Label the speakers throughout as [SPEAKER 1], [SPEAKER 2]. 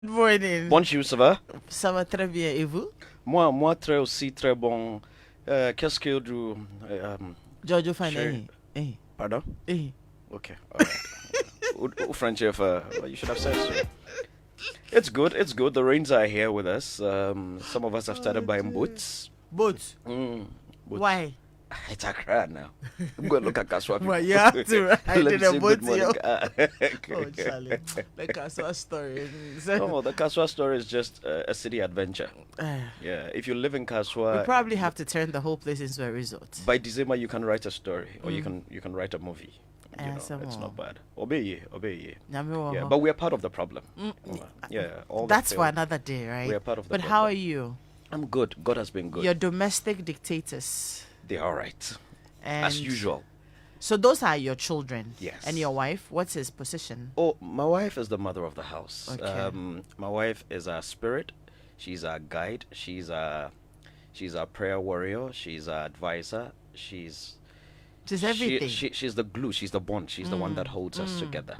[SPEAKER 1] Good morning.
[SPEAKER 2] Bonjour, ça va?
[SPEAKER 1] Ça va très bien et vous?
[SPEAKER 2] Moi très aussi très bon. Qu'est-ce que du
[SPEAKER 1] Giorgio
[SPEAKER 2] chez...
[SPEAKER 1] Fane. Eh.
[SPEAKER 2] Pardon?
[SPEAKER 1] Eh.
[SPEAKER 2] Okay, all right. French, if well, you should have said so. It's good. It's good. The rains are here with us. Some of us have started
[SPEAKER 1] Oh,
[SPEAKER 2] buying
[SPEAKER 1] dear.
[SPEAKER 2] boots.
[SPEAKER 1] Both.
[SPEAKER 2] Boots.
[SPEAKER 1] Why?
[SPEAKER 2] It's a crowd now. I'm going to look at Kaswa
[SPEAKER 1] Well,
[SPEAKER 2] people.
[SPEAKER 1] you have to ride
[SPEAKER 2] Let me
[SPEAKER 1] in a
[SPEAKER 2] say good
[SPEAKER 1] boat.
[SPEAKER 2] morning.
[SPEAKER 1] Oh, Charlie. Like I saw a story.
[SPEAKER 2] No, the Kaswa story is just a city adventure. Yeah, if you live in
[SPEAKER 1] We
[SPEAKER 2] Kaswa,
[SPEAKER 1] probably have to turn the whole place into a resort.
[SPEAKER 2] by December you can write a story or you can write a movie. It's not bad. Obey ye. Yeah, but we are part of the problem. Yeah, all the
[SPEAKER 1] That's for
[SPEAKER 2] failed.
[SPEAKER 1] another day, right?
[SPEAKER 2] We are part of the
[SPEAKER 1] But how are
[SPEAKER 2] problem.
[SPEAKER 1] you?
[SPEAKER 2] I'm good. God has been good.
[SPEAKER 1] Your domestic dictators.
[SPEAKER 2] They're all right.
[SPEAKER 1] And
[SPEAKER 2] As usual.
[SPEAKER 1] so those are your children.
[SPEAKER 2] Yes.
[SPEAKER 1] And your wife, what's his position?
[SPEAKER 2] Oh, my wife is the mother of the house.
[SPEAKER 1] Okay.
[SPEAKER 2] My wife is our spirit. She's our guide. She's our prayer warrior. She's our advisor. She's
[SPEAKER 1] Everything.
[SPEAKER 2] she's the glue. She's the bond. She's the one that holds us together.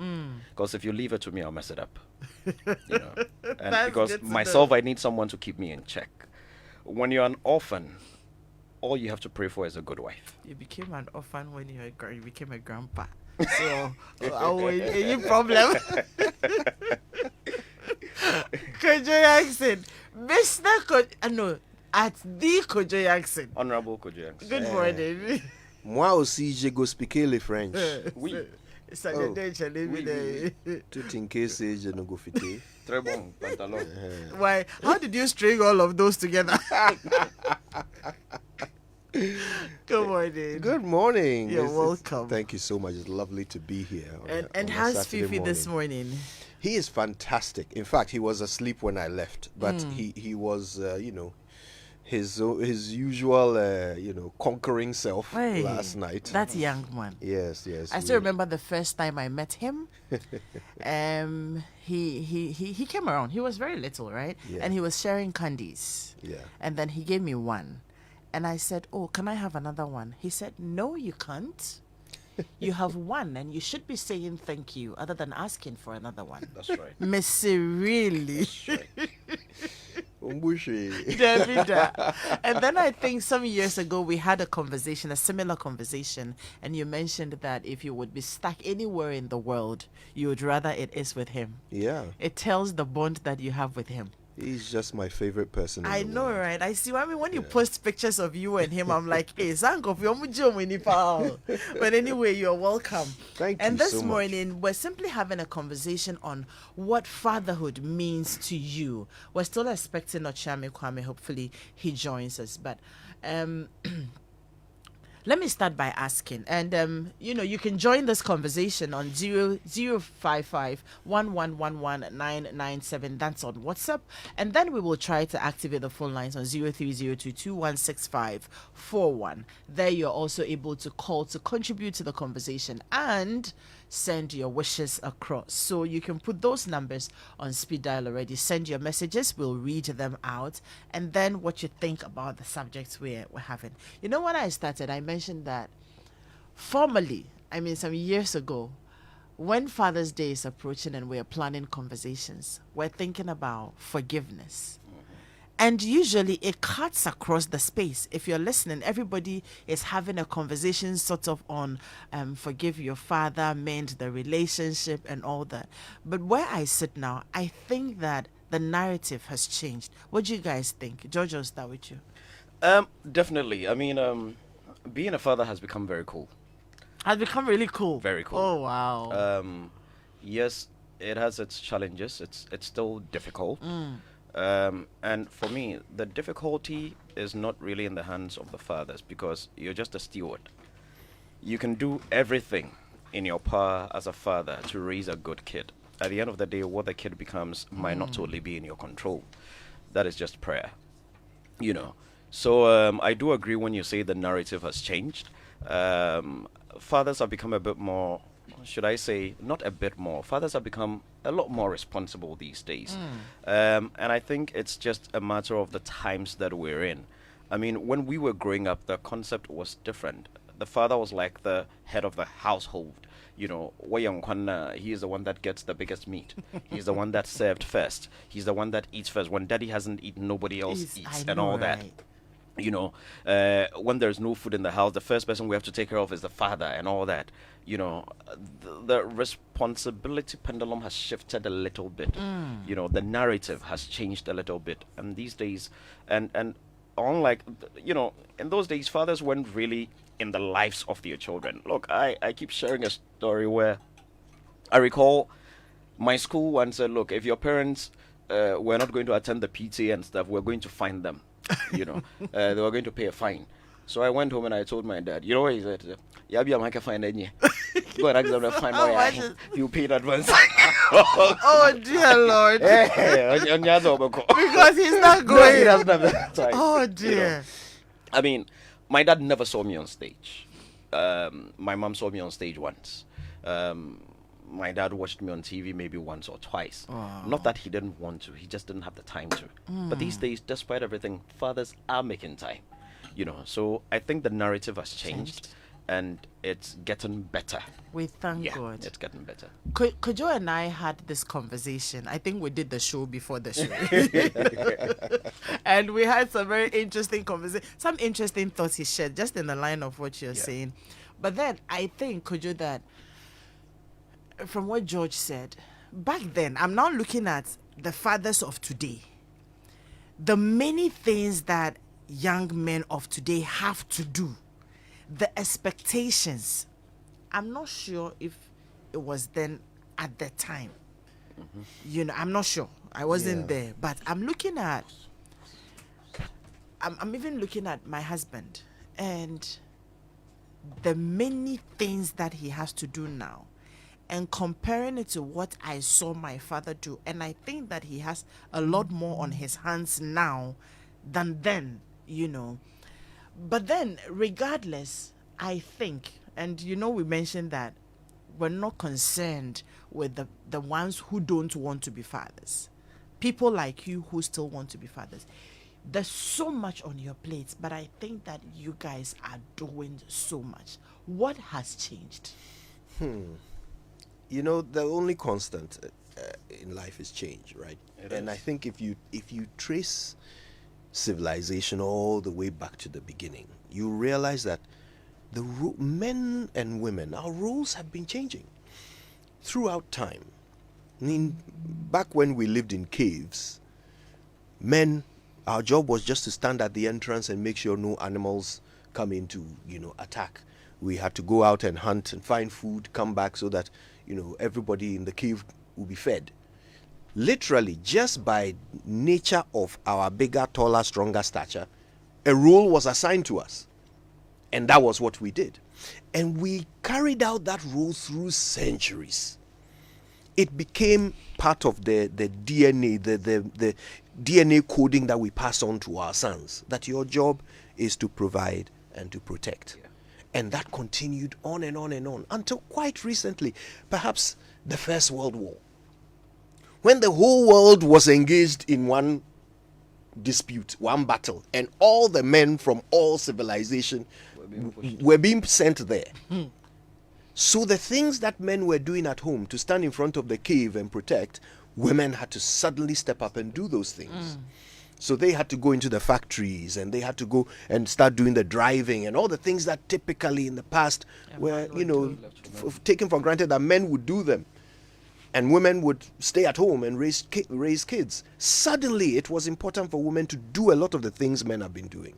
[SPEAKER 2] Because if you leave it to me, I'll mess it up. And
[SPEAKER 1] That's
[SPEAKER 2] because
[SPEAKER 1] good to
[SPEAKER 2] myself,
[SPEAKER 1] know.
[SPEAKER 2] I need someone to keep me in check. When you're an orphan, all you have to pray for is a good wife.
[SPEAKER 1] You became an orphan when you became a grandpa. So, any problem? Kojo Jackson, Mr. No, at the Kojo Jackson.
[SPEAKER 2] Honorable Kojianks.
[SPEAKER 1] Good morning.
[SPEAKER 3] Moi aussi, je go speaker le French.
[SPEAKER 2] Oui.
[SPEAKER 3] Oh.
[SPEAKER 2] Oui.
[SPEAKER 3] Tout in case je ne go fite.
[SPEAKER 2] Très bon pantalon.
[SPEAKER 1] Why? How did you string all of those together? Good morning.
[SPEAKER 3] Good morning.
[SPEAKER 1] You're
[SPEAKER 3] It's-
[SPEAKER 1] welcome.
[SPEAKER 3] Thank you so much. It's lovely to be here.
[SPEAKER 1] And
[SPEAKER 3] on a
[SPEAKER 1] how's
[SPEAKER 3] Saturday
[SPEAKER 1] Fifi this morning?
[SPEAKER 3] He is fantastic. In fact, he was asleep when I left, but he was, his usual, conquering self
[SPEAKER 1] Hey,
[SPEAKER 3] last night.
[SPEAKER 1] That young man.
[SPEAKER 3] Yes.
[SPEAKER 1] I still remember the first time I met him. He came around. He was very little, right?
[SPEAKER 3] Yeah.
[SPEAKER 1] And he was sharing candies.
[SPEAKER 3] Yeah.
[SPEAKER 1] And then he gave me one. And I said, "Oh, can I have another one?" He said, "No, you can't. You have one and you should be saying thank you other than asking for another one."
[SPEAKER 2] That's right.
[SPEAKER 1] Missy, really?
[SPEAKER 2] That's right.
[SPEAKER 3] Umbushi.
[SPEAKER 1] Davida. And then I think some years ago we had a similar conversation, and you mentioned that if you would be stuck anywhere in the world, you would rather it is with him.
[SPEAKER 3] Yeah.
[SPEAKER 1] It tells the bond that you have with him.
[SPEAKER 3] He's just my favorite person. in
[SPEAKER 1] I
[SPEAKER 3] the
[SPEAKER 1] know,
[SPEAKER 3] world.
[SPEAKER 1] right? I see. I mean, when you post pictures of you and him, I'm like, hey, Zango, but anyway, you're welcome.
[SPEAKER 3] Thank
[SPEAKER 1] And
[SPEAKER 3] you
[SPEAKER 1] this
[SPEAKER 3] so much.
[SPEAKER 1] morning, we're simply having a conversation on what fatherhood means to you. We're still expecting Ochame Kwame. Hopefully, he joins us. But let me start by asking, and you can join this conversation on 0055 1111997. That's on WhatsApp, and then we will try to activate the phone lines on 0302216541. There, you're also able to call to contribute to the conversation and send your wishes across. So you can put those numbers on speed dial already. Send your messages, we'll read them out, and then what you think about the subjects we're having. You know, when I started, I mentioned that formally, some years ago, when Father's Day is approaching and we're planning conversations, we're thinking about forgiveness. And usually it cuts across the space. If you're listening, everybody is having a conversation sort of on forgive your father, mend the relationship and all that. But where I sit now, I think that the narrative has changed. What do you guys think? George, I'll start with you.
[SPEAKER 2] Definitely. Being a father has become very cool.
[SPEAKER 1] Has become really cool.
[SPEAKER 2] Very cool.
[SPEAKER 1] Oh, wow.
[SPEAKER 2] Yes, it has its challenges. It's still difficult. And for me, the difficulty is not really in the hands of the fathers because you're just a steward. You can do everything in your power as a father to raise a good kid. At the end of the day, what the kid becomes might not totally be in your control. That is just prayer. So I do agree when you say the narrative has changed. Fathers have become a bit more, should I say, not a bit more. Fathers have become a lot more responsible these days. And I think it's just a matter of the times that we're in. When we were growing up, the concept was different. The father was like the head of the household. you know, he is the one that gets the biggest meat. He's the one that's served first. He's the one that eats first. When daddy hasn't eaten, nobody else eats, and all that. You know, when there's no food in the house, the first person we have to take care of is the father, and all that. You know, the responsibility pendulum has shifted a little bit. You know, the narrative has changed a little bit, and these days, and unlike, you know, in those days, fathers weren't really in the lives of their children. Look, I keep sharing a story where I recall my school once said, look, if your parents were not going to attend the PTA and stuff, we're going to fine them. You know, they were going to pay a fine. So I went home and I told my dad, you know what he said? Yeah, be a make a fine any. Go and ask them to find out you pay in advance.
[SPEAKER 1] Oh dear Lord. Because he's not going.
[SPEAKER 2] No, he doesn't have that time.
[SPEAKER 1] Oh dear.
[SPEAKER 2] You know? I mean, my dad never saw me on stage. My mom saw me on stage once. My dad watched me on TV maybe once or twice.
[SPEAKER 1] Oh.
[SPEAKER 2] Not that he didn't want to, he just didn't have the time to. But these days, despite everything, fathers are making time. You know, so I think the narrative has changed. And it's getting better.
[SPEAKER 1] We thank God.
[SPEAKER 2] It's getting better.
[SPEAKER 1] Kojo and I had this conversation. I think we did the show before the show. And we had some very interesting conversation, some interesting thoughts he shared, just in the line of what you're saying. But then I think, Kojo, that from what George said, back then, I'm now looking at the fathers of today. The many things that young men of today have to do, the expectations, I'm not sure if it was then at that time. You know, I'm not sure. I wasn't there. But I'm looking at, I'm even looking at my husband and the many things that he has to do now, and comparing it to what I saw my father do. And I think that he has a lot more on his hands now than then, you know. But then, regardless, I think, and you know, we mentioned that we're not concerned with the ones who don't want to be fathers. People like you who still want to be fathers. There's so much on your plate, but I think that you guys are doing so much. What has changed?
[SPEAKER 3] You know, the only constant in life is change, right? I think if you trace civilization all the way back to the beginning, you realize that the men and women, our roles have been changing throughout time. I mean, back when we lived in caves, men, our job was just to stand at the entrance and make sure no animals come in to, you know, attack. We had to go out and hunt and find food, come back so that, you know, everybody in the cave will be fed. Literally, just by nature of our bigger, taller, stronger stature, a role was assigned to us. And that was what we did. And we carried out that role through centuries. It became part of the DNA, the DNA coding that we pass on to our sons, that your job is to provide and to protect. And that continued on and on and on until quite recently, perhaps the First World War. When the whole world was engaged in one dispute, one battle, and all the men from all civilization were being sent there. So the things that men were doing at home to stand in front of the cave and protect, women had to suddenly step up and do those things. So they had to go into the factories and they had to go and start doing the driving and all the things that typically in the past were, you know, taken for granted that men would do them. And women would stay at home and raise kids. Suddenly, it was important for women to do a lot of the things men have been doing.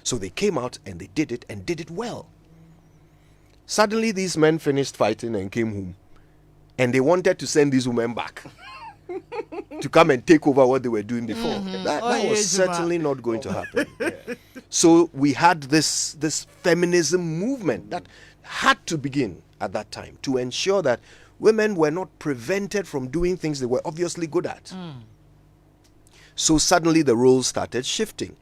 [SPEAKER 3] So they came out and they did it and did it well. Suddenly, these men finished fighting and came home. And they wanted to send these women back to come and take over what they were doing before. That was certainly not going to happen. So we had this feminism movement that had to begin at that time to ensure that women were not prevented from doing things they were obviously good at. So suddenly the roles started shifting.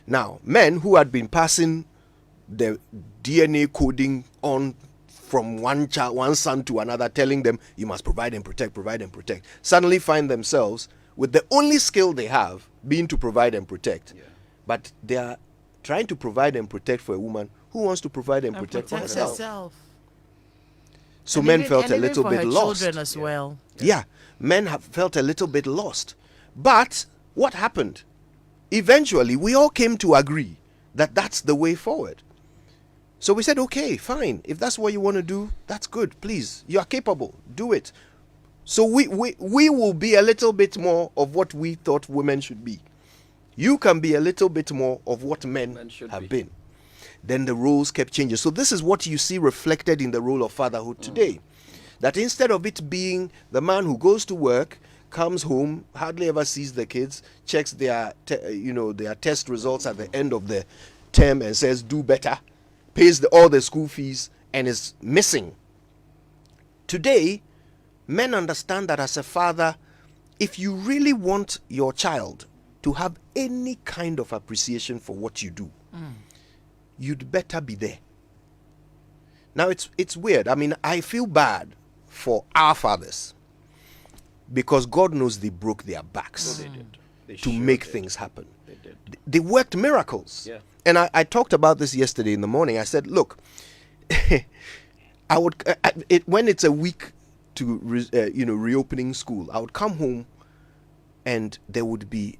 [SPEAKER 3] Now, men who had been passing the DNA coding on from one son to another, telling them you must provide and protect, suddenly find themselves with the only skill they have being to provide and protect. But they are trying to provide and protect for a woman who wants to provide and protect for herself. So
[SPEAKER 1] And
[SPEAKER 3] men
[SPEAKER 1] even-
[SPEAKER 3] felt
[SPEAKER 1] and
[SPEAKER 3] a
[SPEAKER 1] even
[SPEAKER 3] little
[SPEAKER 1] for
[SPEAKER 3] bit
[SPEAKER 1] her
[SPEAKER 3] lost.
[SPEAKER 1] children as well.
[SPEAKER 3] Yeah, men have felt a little bit lost. But what happened? Eventually, we all came to agree that that's the way forward. So we said, okay, fine. If that's what you want to do, that's good. Please, you are capable. Do it. So we will be a little bit more of what we thought women should be. You can be a little bit more of what men
[SPEAKER 2] should
[SPEAKER 3] have
[SPEAKER 2] be.
[SPEAKER 3] been. Then the roles kept changing. So this is what you see reflected in the role of fatherhood today. That instead of it being the man who goes to work, comes home, hardly ever sees the kids, checks their their test results at the end of the term and says do better, pays all the school fees and is missing. Today, men understand that as a father, if you really want your child to have any kind of appreciation for what you do, you'd better be there. Now it's weird. I mean, I feel bad for our fathers because God knows they broke their backs
[SPEAKER 2] They did. They
[SPEAKER 3] to
[SPEAKER 2] sure
[SPEAKER 3] make
[SPEAKER 2] did.
[SPEAKER 3] things happen.
[SPEAKER 2] They did.
[SPEAKER 3] They worked miracles.
[SPEAKER 2] Yeah.
[SPEAKER 3] And I talked about this yesterday in the morning. I said, look, I would when it's a week to reopening school, I would come home and there would be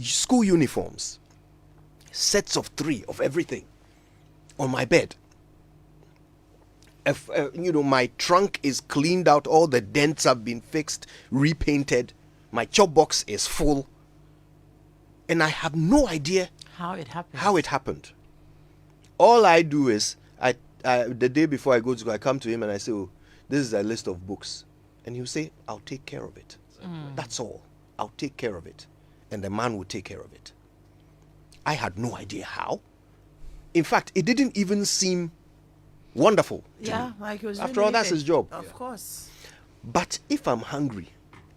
[SPEAKER 3] school uniforms, sets of 3 of everything on my bed. If, my trunk is cleaned out, all the dents have been fixed, repainted, my chop box is full, and I have no idea
[SPEAKER 1] How it happened.
[SPEAKER 3] how it happened. All I do is I the day before I go to school, I come to him and I say, oh, this is a list of books, and he'll say, I'll take care of it. That's all. I'll take care of it, and the man will take care of it. I had no idea how. In fact, it didn't even seem wonderful to
[SPEAKER 1] Yeah,
[SPEAKER 3] me.
[SPEAKER 1] like it was
[SPEAKER 3] After
[SPEAKER 1] really
[SPEAKER 3] all, that's
[SPEAKER 1] needed.
[SPEAKER 3] his job.
[SPEAKER 1] Of course.
[SPEAKER 3] But if I'm hungry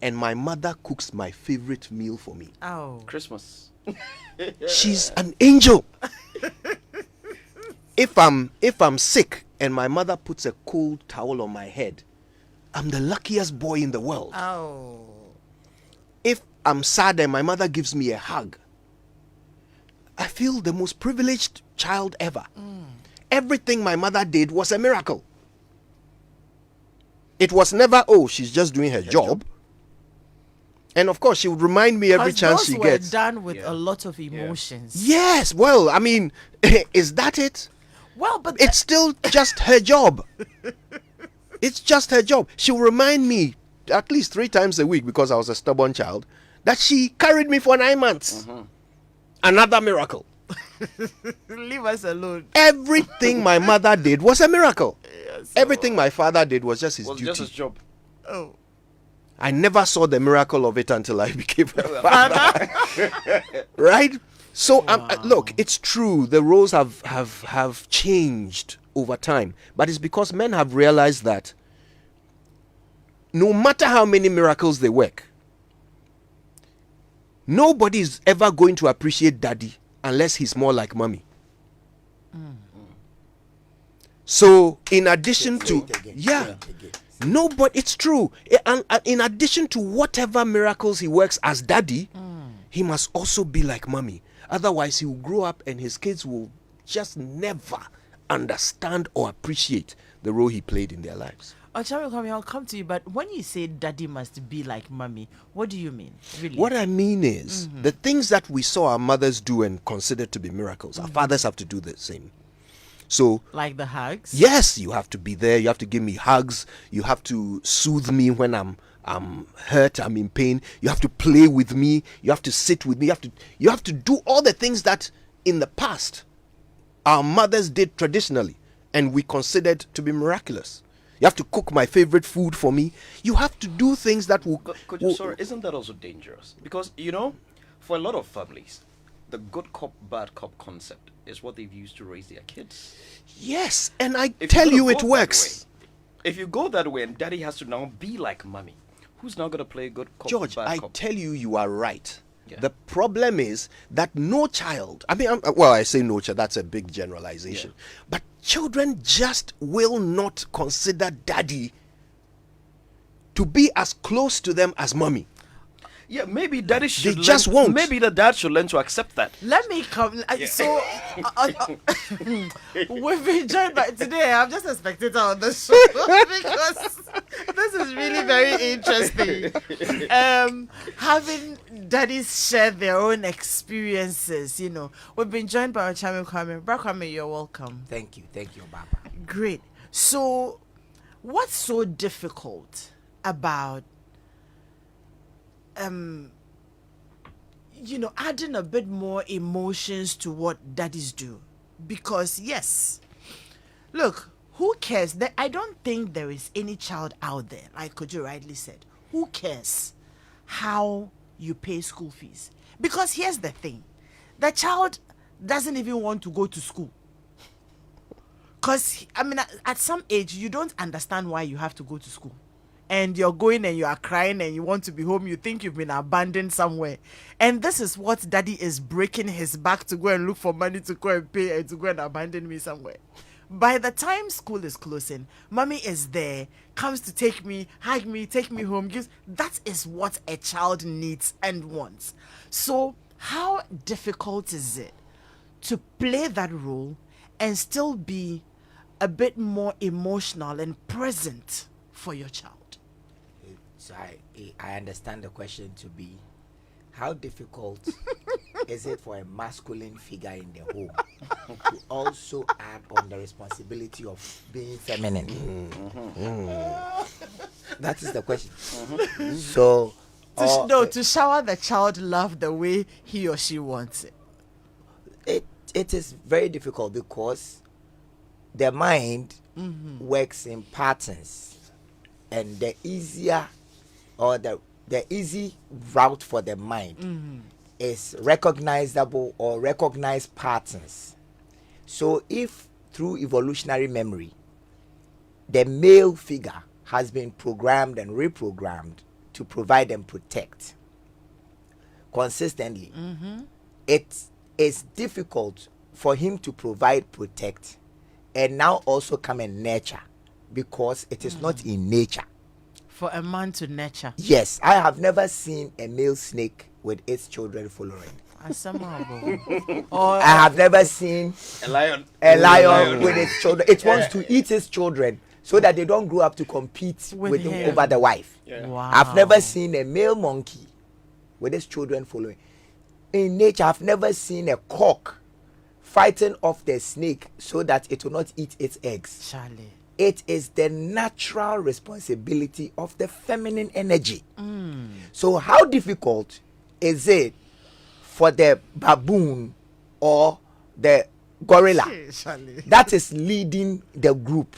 [SPEAKER 3] and my mother cooks my favorite meal for me,
[SPEAKER 1] Oh.
[SPEAKER 2] Christmas.
[SPEAKER 3] she's an angel. If I'm sick and my mother puts a cold towel on my head, I'm the luckiest boy in the world.
[SPEAKER 1] Oh.
[SPEAKER 3] If I'm sad and my mother gives me a hug, I feel the most privileged child ever. Everything my mother did was a miracle. It was never, oh, she's just doing her job. And of course, she would remind me every
[SPEAKER 1] 'Cause
[SPEAKER 3] chance
[SPEAKER 1] those
[SPEAKER 3] she
[SPEAKER 1] were
[SPEAKER 3] gets.
[SPEAKER 1] done with
[SPEAKER 2] Yeah.
[SPEAKER 1] a lot of emotions.
[SPEAKER 3] Yes, well, I mean, is that it?
[SPEAKER 1] Well, but
[SPEAKER 3] It's still just her job. It's just her job. She'll remind me at least 3 times a week, because I was a stubborn child, that she carried me for 9 months. Another miracle.
[SPEAKER 1] leave us alone.
[SPEAKER 3] Everything my mother did was a miracle.
[SPEAKER 1] Yes.
[SPEAKER 3] Everything my father did was just his
[SPEAKER 2] Was
[SPEAKER 3] duty.
[SPEAKER 2] just his job.
[SPEAKER 1] Oh.
[SPEAKER 3] I never saw the miracle of it until I became a father. Right? So look, it's true. The roles have changed over time, but it's because men have realized that no matter how many miracles they work, nobody is ever going to appreciate daddy unless he's more like mommy. So in addition to nobody, it's true. And in addition to whatever miracles he works as daddy, he must also be like mommy. Otherwise, he will grow up and his kids will just understand or appreciate the role he played in their lives.
[SPEAKER 1] I'll come to you, but when you say daddy must be like mommy, what do you mean? Really?
[SPEAKER 3] What I mean is, the things that we saw our mothers do and considered to be miracles, our fathers have to do the same. So,
[SPEAKER 1] Like the hugs?
[SPEAKER 3] yes, you have to be there. You have to give me hugs. You have to soothe me when I'm hurt, I'm in pain. You have to play with me. You have to sit with me. You have to do all the things that in the past our mothers did traditionally and we considered to be miraculous. You have to cook my favorite food for me. You have to do things that will.
[SPEAKER 2] Sorry, isn't that also dangerous? Because, for a lot of families, the good cop, bad cop concept is what they've used to raise their kids.
[SPEAKER 3] Yes, and I
[SPEAKER 2] If
[SPEAKER 3] tell
[SPEAKER 2] you're
[SPEAKER 3] you
[SPEAKER 2] gonna
[SPEAKER 3] it
[SPEAKER 2] go that
[SPEAKER 3] works.
[SPEAKER 2] way- If you go that way and daddy has to now be like mommy, who's now going to play good cop,
[SPEAKER 3] George,
[SPEAKER 2] bad
[SPEAKER 3] I
[SPEAKER 2] cop?
[SPEAKER 3] tell you, you are right.
[SPEAKER 2] Yeah.
[SPEAKER 3] The problem is that no child, I say no child, that's a big generalization. But children just will not consider daddy to be as close to them as mommy.
[SPEAKER 2] Yeah, maybe daddy should.
[SPEAKER 3] just won't.
[SPEAKER 2] Maybe the dad should learn to accept that.
[SPEAKER 1] Let me come. So, we've been joined by today. I'm just a spectator on the show because this is really very interesting. Having daddies share their own experiences, We've been joined by our charming Kwame. Bra Kwame, you're welcome.
[SPEAKER 4] Thank you, Baba.
[SPEAKER 1] Great. So, what's so difficult about adding a bit more emotions to what daddies do? Because yes, look, who cares? I don't think there is any child out there, like Kojo rightly said, who cares how you pay school fees? Because here's the thing, the child doesn't even want to go to school. Because, at some age, you don't understand why you have to go to school. And you're going and you are crying and you want to be home. You think you've been abandoned somewhere. And this is what daddy is breaking his back to go and look for money to go and pay and to go and abandon me somewhere. By the time school is closing, mommy is there, comes to take me, hug me, take me home. That is what a child needs and wants. So how difficult is it to play that role and still be a bit more emotional and present for your child?
[SPEAKER 4] So I understand the question to be, how difficult is it for a masculine figure in the home to also add on the responsibility of being feminine? That is the question. So,
[SPEAKER 1] to shower the child love the way he or she wants it.
[SPEAKER 4] It is very difficult because the mind works in patterns, and the easier or the easy route for the mind is recognizable or recognized patterns. So if through evolutionary memory the male figure has been programmed and reprogrammed to provide and protect consistently, it is difficult for him to provide, protect, and now also come and nurture, because it is not in nature
[SPEAKER 1] for a man to nurture.
[SPEAKER 4] Yes, I have never seen a male snake with its children following.
[SPEAKER 1] Or
[SPEAKER 4] I have never seen a lion with its children. It wants to eat its children so that they don't grow up to compete with him over the wife.
[SPEAKER 1] Wow.
[SPEAKER 4] I've never seen a male monkey with its children following. In nature, I've never seen a cock fighting off the snake so that it will not eat its eggs.
[SPEAKER 1] Charlie.
[SPEAKER 4] It is the natural responsibility of the feminine energy. So how difficult is it for the baboon or the gorilla that is leading the group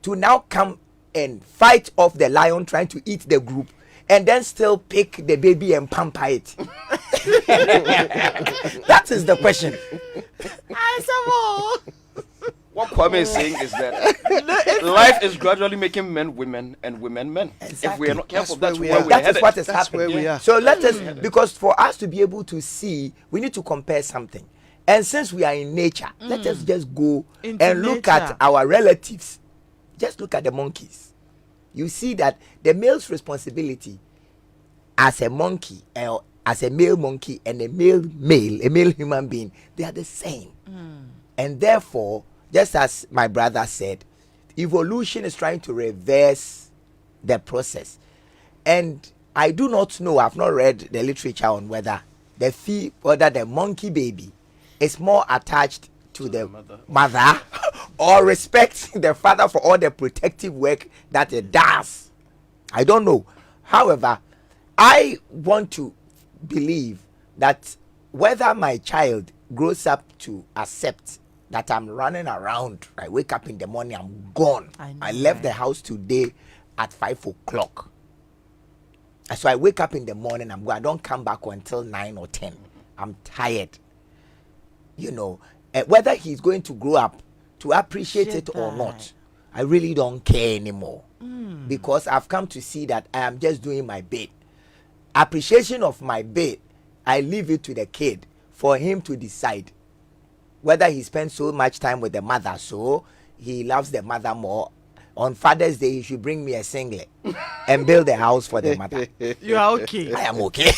[SPEAKER 4] to now come and fight off the lion trying to eat the group, and then still pick the baby and pamper it? That is the question.
[SPEAKER 2] What Kwame is saying is that life is gradually making men women and women men.
[SPEAKER 4] Exactly.
[SPEAKER 2] If we are not careful,
[SPEAKER 3] That's
[SPEAKER 2] that's
[SPEAKER 3] where
[SPEAKER 2] where
[SPEAKER 3] we are.
[SPEAKER 2] we're
[SPEAKER 4] That is
[SPEAKER 2] headed.
[SPEAKER 4] what is
[SPEAKER 3] That's
[SPEAKER 4] happening.
[SPEAKER 3] where we are.
[SPEAKER 4] So let us, because for us to be able to see, we need to compare something. And since we are in nature, let us just go
[SPEAKER 1] Into
[SPEAKER 4] and look
[SPEAKER 1] nature.
[SPEAKER 4] at our relatives. Just look at the monkeys. You see that the male's responsibility as a monkey, as a male monkey, and a male human being, they are the same. And therefore, just as my brother said, evolution is trying to reverse the process. And I do not know, I've not read the literature on whether the monkey baby is more attached to the mother or respects the father for all the protective work that it does. I don't know. However, I want to believe that whether my child grows up to accept that I'm running around, I wake up in the morning, I'm gone. I left the house today at 5 o'clock. So I wake up in the morning, I'm going. I don't come back until 9 or 10. I'm tired. Whether he's going to grow up to appreciate it or not, I really don't care anymore. Because I've come to see that I am just doing my bit. Appreciation of my bit, I leave it to the kid for him to decide whether he spends so much time with the mother, so he loves the mother more, on Father's Day he should bring me a singlet and build a house for the mother.
[SPEAKER 1] You are okay.
[SPEAKER 4] I am okay.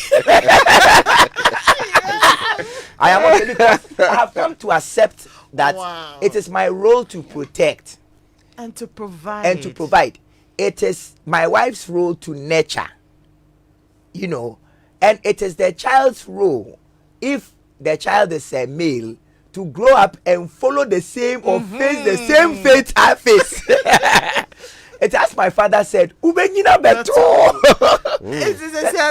[SPEAKER 4] I am okay because I have come to accept that
[SPEAKER 1] Wow.
[SPEAKER 4] it is my role to protect
[SPEAKER 1] And to provide.
[SPEAKER 4] and to provide. It is my wife's role to nurture, you know, and it is the child's role, if the child is a male, to grow up and follow the same or face the same fate I face. It as my father said, "Ubenyina beto."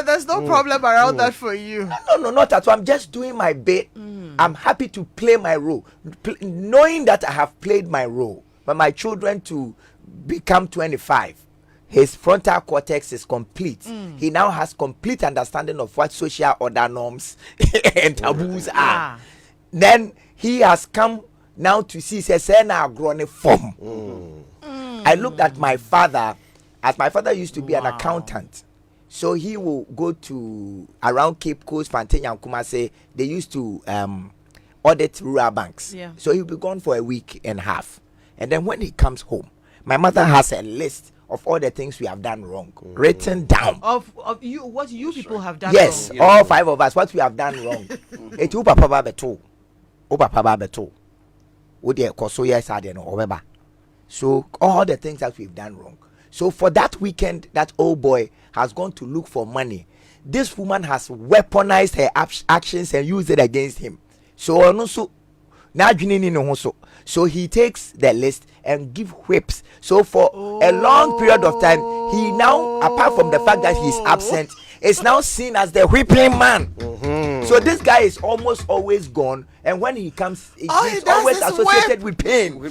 [SPEAKER 1] There's no problem around that for you.
[SPEAKER 4] No, not at all. I'm just doing my bit. I'm happy to play my role, knowing that I have played my role. But my children to become 25, his frontal cortex is complete. He now has complete understanding of what social order norms and taboos are. Then he has come now to see Sesena grown form. I looked at my father, as my father used to be an accountant. So he will go to around Cape Coast, Fantanya and Kumase. They used to audit rural banks.
[SPEAKER 1] Yeah.
[SPEAKER 4] So he'll be gone for a week and a half. And then when he comes home, my mother has a list of all the things we have done wrong, written down.
[SPEAKER 1] Of you, what you people have done.
[SPEAKER 4] Yes,
[SPEAKER 1] wrong.
[SPEAKER 4] all 5 of us, what we have done wrong. It will papa beto. O papa beto. O de koso yes ade no obeba. So all the things that we've done wrong. So for that weekend, that old boy has gone to look for money. This woman has weaponized her actions and used it against him. So so he takes the list and give whips. So for a long period of time, he now, apart from the fact that he's absent, is now seen as the whipping man. So this guy is almost always gone, and when he comes, he's always associated with pain.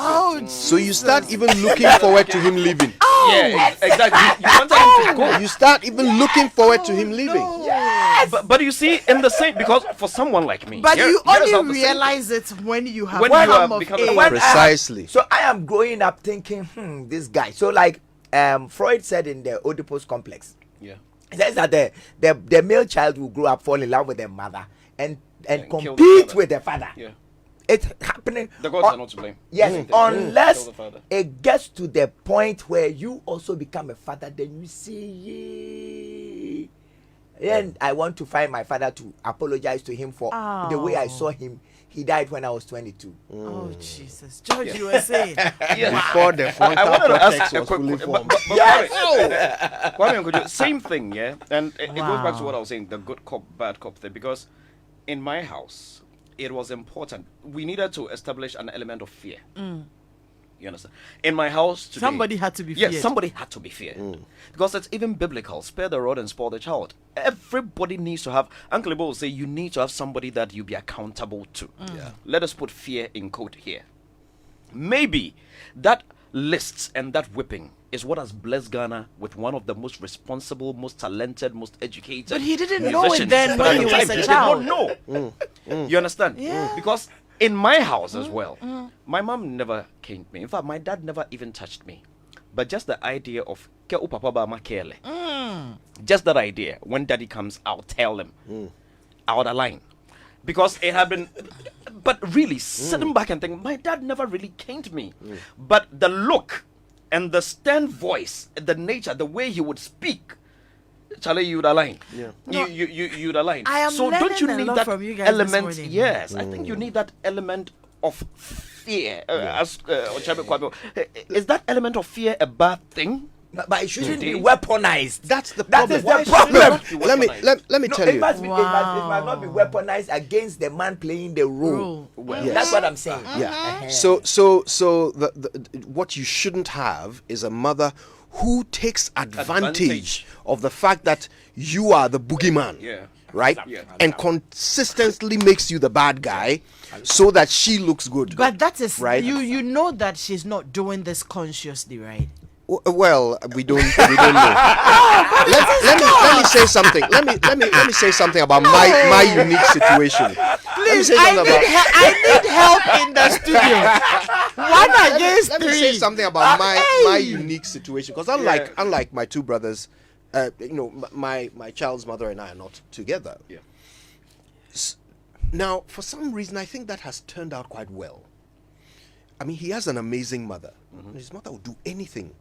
[SPEAKER 3] So you start even looking forward to him leaving.
[SPEAKER 2] Yeah, exactly. You wanted him to go.
[SPEAKER 3] You start even looking forward to him leaving.
[SPEAKER 4] Yes.
[SPEAKER 2] But you see, in the same, because for someone like me,
[SPEAKER 1] But
[SPEAKER 2] here-
[SPEAKER 1] you
[SPEAKER 2] here's how
[SPEAKER 1] only
[SPEAKER 2] the same-
[SPEAKER 1] realize it when you have
[SPEAKER 2] When you
[SPEAKER 1] come
[SPEAKER 2] have
[SPEAKER 1] of
[SPEAKER 2] become
[SPEAKER 1] age.
[SPEAKER 2] a-
[SPEAKER 3] Precisely.
[SPEAKER 4] So I am growing up thinking, this guy. So like Freud said in the Oedipus complex,
[SPEAKER 2] Yeah.
[SPEAKER 4] he says that the male child will grow up, fall in love with their mother, and
[SPEAKER 2] And kill the
[SPEAKER 4] compete
[SPEAKER 2] father.
[SPEAKER 4] with their father.
[SPEAKER 2] Yeah.
[SPEAKER 4] It's happening.
[SPEAKER 2] The gods are not to blame.
[SPEAKER 4] Yes,
[SPEAKER 2] They
[SPEAKER 4] unless
[SPEAKER 2] kill the father.
[SPEAKER 4] it gets to the point where you also become a father, then you say, yay. Then I want to find my father to apologize to him for the way I saw him. He died when I was 22.
[SPEAKER 1] Oh Jesus, George, you were saying.
[SPEAKER 2] Yeah.
[SPEAKER 3] Before the
[SPEAKER 2] I
[SPEAKER 3] frontal
[SPEAKER 2] wanted to
[SPEAKER 3] cortex
[SPEAKER 2] ask a
[SPEAKER 3] was
[SPEAKER 2] quick
[SPEAKER 3] fully
[SPEAKER 2] question.
[SPEAKER 3] formed.
[SPEAKER 2] Kwame, could you, same thing, yeah? And it goes back to
[SPEAKER 1] Wow.
[SPEAKER 2] what I was saying, the good cop, bad cop thing. Because in my house, it was important. We needed to establish an element of fear. You understand? In my house today,
[SPEAKER 1] Somebody had to be feared.
[SPEAKER 2] Yes, somebody had to be feared. Because it's even biblical. Spare the rod and spoil the child. Everybody needs to have, Uncle Ibo will say, you need to have somebody that you be accountable to.
[SPEAKER 3] Yeah.
[SPEAKER 2] Let us put fear in quote here. Maybe that lists and that whipping is what has blessed Ghana with one of the most responsible, most talented, most educated.
[SPEAKER 1] But he didn't know it
[SPEAKER 2] musicians.
[SPEAKER 1] then
[SPEAKER 2] But
[SPEAKER 1] when
[SPEAKER 2] at
[SPEAKER 1] he
[SPEAKER 2] the
[SPEAKER 1] was
[SPEAKER 2] time,
[SPEAKER 1] a
[SPEAKER 2] he
[SPEAKER 1] child.
[SPEAKER 2] did not know. You understand?
[SPEAKER 1] Yeah.
[SPEAKER 2] Because in my house as well, my mom never caned me. In fact, my dad never even touched me. But just the idea of "Ke o papa ba ma kele." Just that idea. When daddy comes, I'll tell him. I would align. Because it had been, but really sitting back and thinking, my dad never really caned me. But the look and the stern voice, the nature, the way he would speak, Charlie, you'd align.
[SPEAKER 3] Yeah.
[SPEAKER 2] You'd align.
[SPEAKER 1] I am
[SPEAKER 2] so don't you
[SPEAKER 1] learning a
[SPEAKER 2] need
[SPEAKER 1] lot
[SPEAKER 2] that
[SPEAKER 1] from you guys this
[SPEAKER 2] element?
[SPEAKER 1] morning.
[SPEAKER 2] Yes, I think you need that element of fear. As Ochabe Kwame, is that element of fear a bad thing?
[SPEAKER 4] But it shouldn't be
[SPEAKER 2] Today?
[SPEAKER 4] weaponized.
[SPEAKER 3] That's the
[SPEAKER 4] That
[SPEAKER 3] problem.
[SPEAKER 4] is
[SPEAKER 2] Why
[SPEAKER 4] the
[SPEAKER 2] should it
[SPEAKER 4] problem.
[SPEAKER 2] not be
[SPEAKER 3] Let me
[SPEAKER 2] weaponized?
[SPEAKER 3] tell
[SPEAKER 4] It
[SPEAKER 3] you.
[SPEAKER 4] must, be, it must not be weaponized against the man playing the role.
[SPEAKER 2] Well,
[SPEAKER 3] Yes.
[SPEAKER 4] That's what I'm saying.
[SPEAKER 3] Yeah. So the what you shouldn't have is a mother who takes advantage of the fact that you are the boogeyman.
[SPEAKER 2] Yeah.
[SPEAKER 3] Right?
[SPEAKER 2] Yeah.
[SPEAKER 3] And consistently makes you the bad guy so that she looks good.
[SPEAKER 1] But that is
[SPEAKER 3] Right.
[SPEAKER 1] You know that she's not doing this consciously, right?
[SPEAKER 3] Well, we don't know. let me say something. Let me say something about my unique situation.
[SPEAKER 1] Please, I need help in the studio. One against
[SPEAKER 3] Let
[SPEAKER 1] three.
[SPEAKER 3] me say something about my
[SPEAKER 1] Hey!
[SPEAKER 3] unique situation, because unlike my two brothers, my child's mother and I are not together.
[SPEAKER 2] Yeah.
[SPEAKER 3] Now, for some reason, I think that has turned out quite well. I mean, he has an amazing mother. His mother will do anything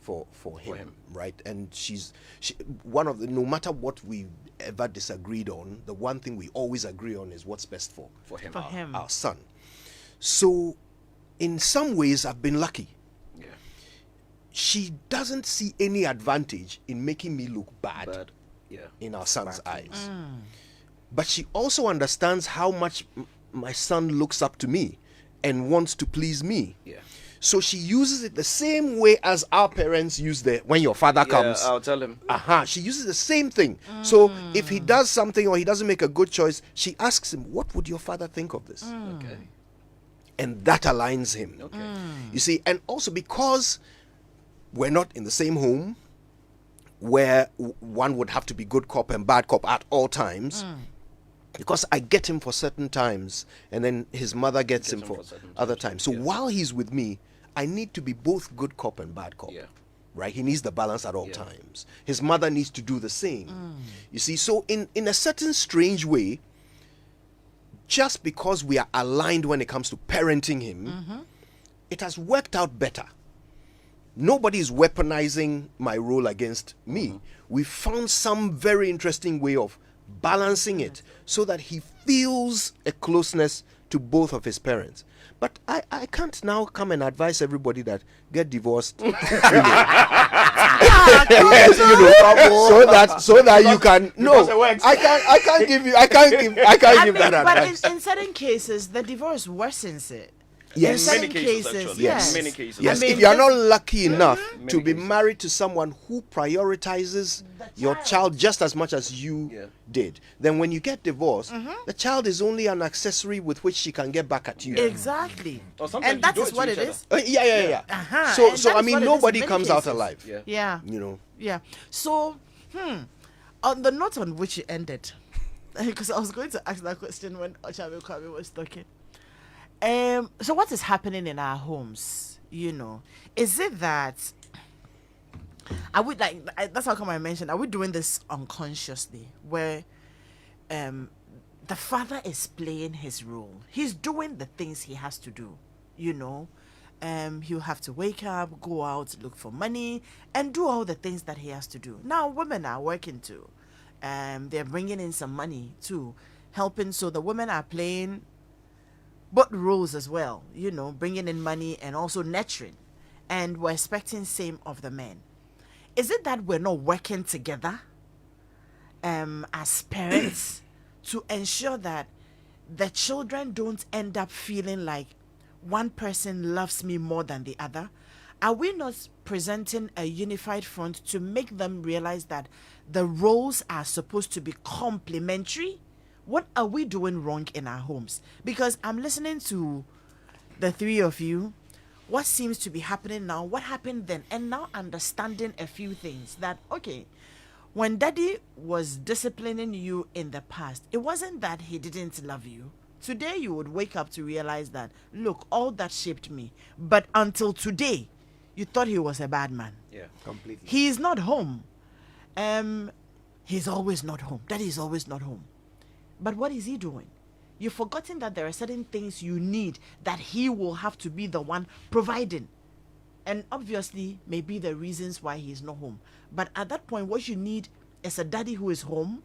[SPEAKER 3] for him, right? And one of the, no matter what we ever disagreed on, the one thing we always agree on is what's best for
[SPEAKER 1] him.
[SPEAKER 3] Our son. So in some ways I've been lucky.
[SPEAKER 2] Yeah.
[SPEAKER 3] She doesn't see any advantage in making me look bad.
[SPEAKER 2] Yeah.
[SPEAKER 3] In our son's eyes. But she also understands how much my son looks up to me and wants to please me.
[SPEAKER 2] Yeah.
[SPEAKER 3] So she uses it the same way as our parents use when your father comes.
[SPEAKER 2] I'll tell him.
[SPEAKER 3] She uses the same thing. So if he does something or he doesn't make a good choice, she asks him, what would your father think of this?
[SPEAKER 2] Okay.
[SPEAKER 3] And that aligns him.
[SPEAKER 2] Okay.
[SPEAKER 3] You see, and also because we're not in the same home where one would have to be good cop and bad cop at all times, because I get him for certain times and then his mother gets him for other times. So while he's with me, I need to be both good cop and bad cop.
[SPEAKER 2] Yeah.
[SPEAKER 3] Right? He needs the balance at all times. His mother needs to do the same. You see, so in a certain strange way, just because we are aligned when it comes to parenting him, it has worked out better. Nobody is weaponizing my role against me. We found some very interesting way of balancing it so that he feels a closeness to both of his parents. But I can't now come and advise everybody that get divorced, so that you can I can't give that advice.
[SPEAKER 1] But in certain cases, the divorce worsens it.
[SPEAKER 3] Yes.
[SPEAKER 1] In many cases,
[SPEAKER 3] yes.
[SPEAKER 2] In many cases.
[SPEAKER 3] Yes,
[SPEAKER 1] I mean,
[SPEAKER 3] if you are not lucky enough to be
[SPEAKER 2] cases.
[SPEAKER 3] married to someone who prioritizes your child just as much as you did, then when you get divorced, the child is only an accessory with which she can get back at you.
[SPEAKER 1] Exactly.
[SPEAKER 2] Or sometimes
[SPEAKER 1] And that
[SPEAKER 2] you do
[SPEAKER 1] is
[SPEAKER 2] it
[SPEAKER 1] what
[SPEAKER 2] to
[SPEAKER 1] it
[SPEAKER 2] each
[SPEAKER 1] is.
[SPEAKER 3] Yeah.
[SPEAKER 1] And
[SPEAKER 3] So
[SPEAKER 1] that
[SPEAKER 3] I
[SPEAKER 1] is
[SPEAKER 3] mean,
[SPEAKER 1] what it is in
[SPEAKER 3] nobody
[SPEAKER 1] many
[SPEAKER 3] comes out
[SPEAKER 1] cases.
[SPEAKER 3] alive.
[SPEAKER 2] Yeah.
[SPEAKER 3] You know.
[SPEAKER 1] Yeah. So, on the note on which you ended, because I was going to ask that question when Ochabe Kwame was talking. So what is happening in our homes? You know, is it that that's how come I mentioned, are we doing this unconsciously, where the father is playing his role? He's doing the things he has to do, you know. He'll have to wake up, go out, look for money, and do all the things that he has to do. Now, women are working too. They're bringing in some money too, helping. So the women are playing both roles as well, you know, bringing in money and also nurturing. And we're expecting same of the men. Is it that we're not working together as parents to ensure that the children don't end up feeling like one person loves me more than the other? Are we not presenting a unified front to make them realize that the roles are supposed to be complementary? What are we doing wrong in our homes? Because I'm listening to the three of you, what seems to be happening now, what happened then, and now understanding a few things that, okay, when daddy was disciplining you in the past, it wasn't that he didn't love you. Today you would wake up to realize that, look, all that shaped me. But until today, you thought he was a bad man.
[SPEAKER 2] Yeah.
[SPEAKER 4] Completely.
[SPEAKER 1] He is not home. He's always not home. Daddy is always not home. But what is he doing? You've forgotten that there are certain things you need that he will have to be the one providing. And obviously, maybe the reasons why he's not home. But at that point, what you need is a daddy who is home,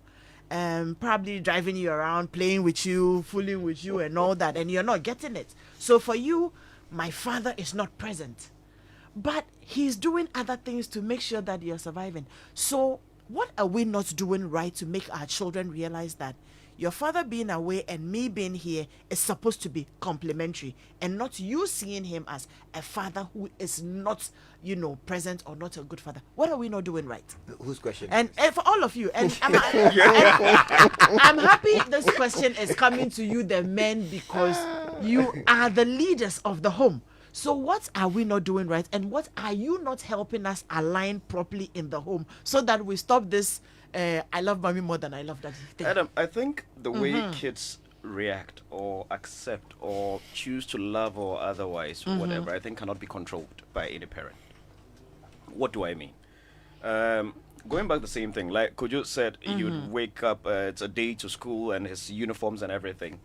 [SPEAKER 1] probably driving you around, playing with you, fooling with you and all that, and you're not getting it. So for you, my father is not present. But he's doing other things to make sure that you're surviving. So what are we not doing right to make our children realize that your father being away and me being here is supposed to be complementary, and not you seeing him as a father who is not, you know, present or not a good father? What are we not doing right?
[SPEAKER 4] Whose question?
[SPEAKER 1] And for all of you, and I'm happy this question is coming to you, the men, because you are the leaders of the home. So what are we not doing right, and what are you not helping us align properly in the home so that we stop this I love mommy more than I love daddy thing?
[SPEAKER 2] Adam, I think the way kids react or accept or choose to love or otherwise, whatever, I think cannot be controlled by any parent. What do I mean? Going back the same thing, like Kojo said, you'd wake up, it's a day to school and his uniforms and everything.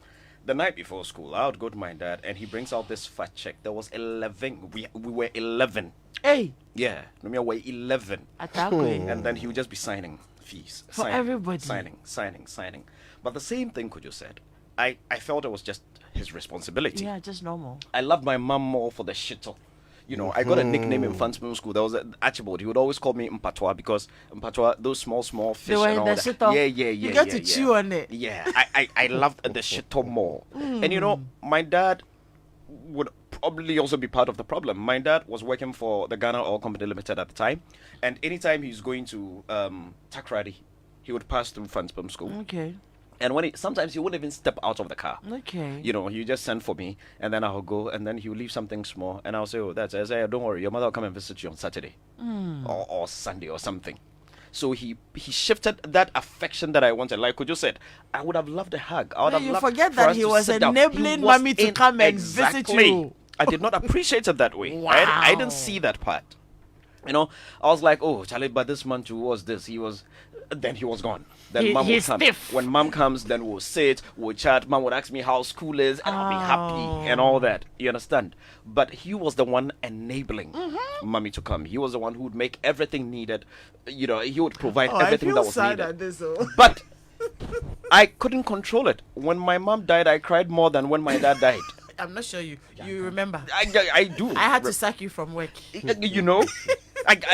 [SPEAKER 2] the night before school, I would go to my dad, and he brings out this fat check. There was 11. We were 11.
[SPEAKER 1] Hey,
[SPEAKER 2] Yeah, no, we were 11.
[SPEAKER 1] Atakwe.
[SPEAKER 2] And then he would just be signing fees.
[SPEAKER 1] For
[SPEAKER 2] signing,
[SPEAKER 1] everybody.
[SPEAKER 2] Signing. But the same thing Kujo said. I felt it was just his responsibility.
[SPEAKER 1] Yeah, just normal.
[SPEAKER 2] I loved my mom more for the shito. You know, I got a nickname in Fansman school. There was Archibald. He would always call me Mpatwa because Mpatwa, those small fish
[SPEAKER 1] They were
[SPEAKER 2] and
[SPEAKER 1] in
[SPEAKER 2] all
[SPEAKER 1] the
[SPEAKER 2] that.
[SPEAKER 1] shito.
[SPEAKER 2] Yeah.
[SPEAKER 1] You got to chew on it.
[SPEAKER 2] Yeah, I loved the shito more. And you know, my dad would probably also be part of the problem. My dad was working for the Ghana Oil Company Limited at the time, and anytime he's going to Takrady, he would pass through Fansman school.
[SPEAKER 1] Okay.
[SPEAKER 2] And sometimes he wouldn't even step out of the car.
[SPEAKER 1] Okay.
[SPEAKER 2] You know, he just send for me, and then I'll go, and then he'll leave something small, and I'll say, oh, that's it. I say, don't worry, your mother will come and visit you on Saturday or Sunday or something. So he shifted that affection that I wanted. Like Kojo said, I would have loved a hug. I would
[SPEAKER 1] No,
[SPEAKER 2] have
[SPEAKER 1] you
[SPEAKER 2] loved
[SPEAKER 1] forget
[SPEAKER 2] for
[SPEAKER 1] that
[SPEAKER 2] us
[SPEAKER 1] he
[SPEAKER 2] to
[SPEAKER 1] was
[SPEAKER 2] sit down.
[SPEAKER 1] enabling
[SPEAKER 2] He was
[SPEAKER 1] mommy to come and visit you.
[SPEAKER 2] I did not appreciate it that way.
[SPEAKER 1] Wow.
[SPEAKER 2] I didn't see that part. You know, I was like, oh, Charlie, but this man too was this. Then he was gone. Then mom would
[SPEAKER 1] he's
[SPEAKER 2] come.
[SPEAKER 1] stiff.
[SPEAKER 2] When mom comes, then we'll sit, we'll chat. Mom would ask me how school is, and I'll be happy and all that. You understand? But he was the one enabling mommy to come. He was the one who would make everything needed. You know, he would provide everything that was needed. But I couldn't control it. When my mom died, I cried more than when my dad died.
[SPEAKER 1] I'm not sure you remember.
[SPEAKER 2] I do.
[SPEAKER 1] I had to sack you from work.
[SPEAKER 2] You know,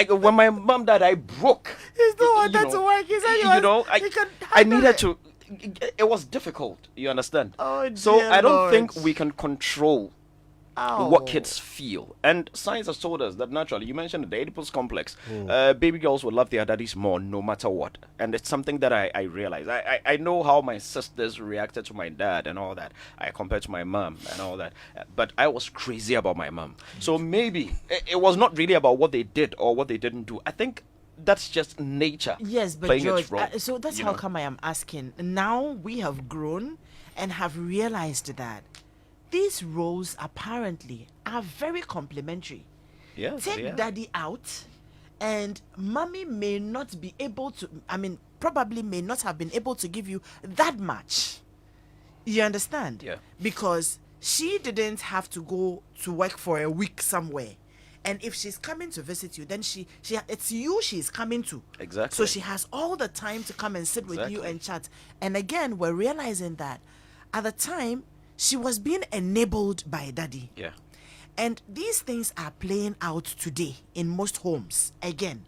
[SPEAKER 2] when my mom died, I broke.
[SPEAKER 1] He's the one
[SPEAKER 2] You
[SPEAKER 1] that's
[SPEAKER 2] know,
[SPEAKER 1] work. He said
[SPEAKER 2] you know,
[SPEAKER 1] he could
[SPEAKER 2] I
[SPEAKER 1] handle
[SPEAKER 2] needed
[SPEAKER 1] it.
[SPEAKER 2] to. It was difficult. You understand?
[SPEAKER 1] Oh,
[SPEAKER 2] so
[SPEAKER 1] dear
[SPEAKER 2] I don't
[SPEAKER 1] Lord.
[SPEAKER 2] think we can control
[SPEAKER 1] Ow.
[SPEAKER 2] what kids feel. And science has told us that naturally, you mentioned the Oedipus complex, baby girls will love their daddies more no matter what. And it's something that I realize. I know how my sisters reacted to my dad and all that. I compared to my mom and all that. But I was crazy about my mom. So maybe it was not really about what they did or what they didn't do. I think that's just nature.
[SPEAKER 1] Yes, but
[SPEAKER 2] playing
[SPEAKER 1] George,
[SPEAKER 2] its role,
[SPEAKER 1] so that's
[SPEAKER 2] you
[SPEAKER 1] how
[SPEAKER 2] know.
[SPEAKER 1] come I am asking. Now we have grown and have realized that these roles apparently are very complementary.
[SPEAKER 2] Yes,
[SPEAKER 1] Take
[SPEAKER 2] yeah.
[SPEAKER 1] daddy out, and mommy may not be able to, probably may not have been able to give you that much. You understand?
[SPEAKER 2] Yeah.
[SPEAKER 1] Because she didn't have to go to work for a week somewhere. And if she's coming to visit you, then it's you she's coming to.
[SPEAKER 2] Exactly.
[SPEAKER 1] So she has all the time to come and sit with you
[SPEAKER 2] Exactly.
[SPEAKER 1] and chat. And again, we're realizing that at the time, she was being enabled by daddy.
[SPEAKER 2] Yeah.
[SPEAKER 1] And these things are playing out today in most homes again.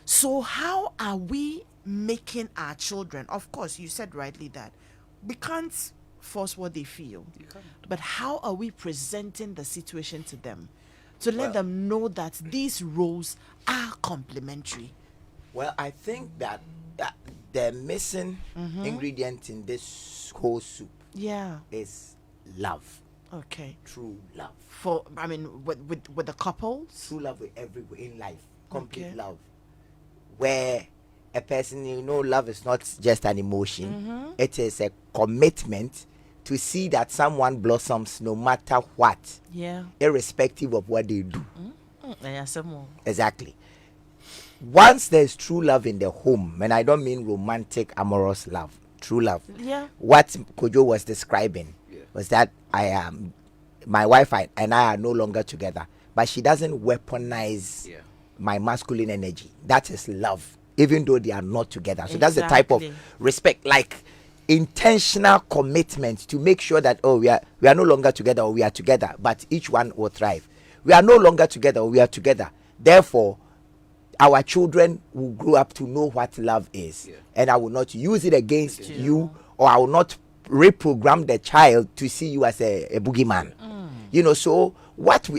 [SPEAKER 1] So how are we making our children? Of course, you said rightly that we can't force what they feel. But how are we presenting the situation to them to let them know that these roles are complementary?
[SPEAKER 4] Well, I think that the missing ingredient in this whole soup
[SPEAKER 1] Yeah.
[SPEAKER 4] is love.
[SPEAKER 1] Okay.
[SPEAKER 4] True love.
[SPEAKER 1] With the couples?
[SPEAKER 4] True love with everyone in life. Complete
[SPEAKER 1] Okay.
[SPEAKER 4] love. Where a person, love is not just an emotion. It is a commitment to see that someone blossoms no matter what,
[SPEAKER 1] Yeah.
[SPEAKER 4] irrespective of what they do.
[SPEAKER 1] Yeah, some more.
[SPEAKER 4] Exactly. Once there's true love in the home, and I don't mean romantic, amorous love, true love.
[SPEAKER 1] Yeah.
[SPEAKER 4] What Kojo was describing was that my wife and I are no longer together, but she doesn't weaponize my masculine energy. That is love, even though they are not together. So that's the type of
[SPEAKER 1] Exactly.
[SPEAKER 4] respect, like intentional commitment to make sure that we are no longer together or we are together, but each one will thrive. We are no longer together or we are together. Therefore, our children will grow up to know what love is, and I will not use it against you, or I will not reprogram the child to see you as a boogeyman. So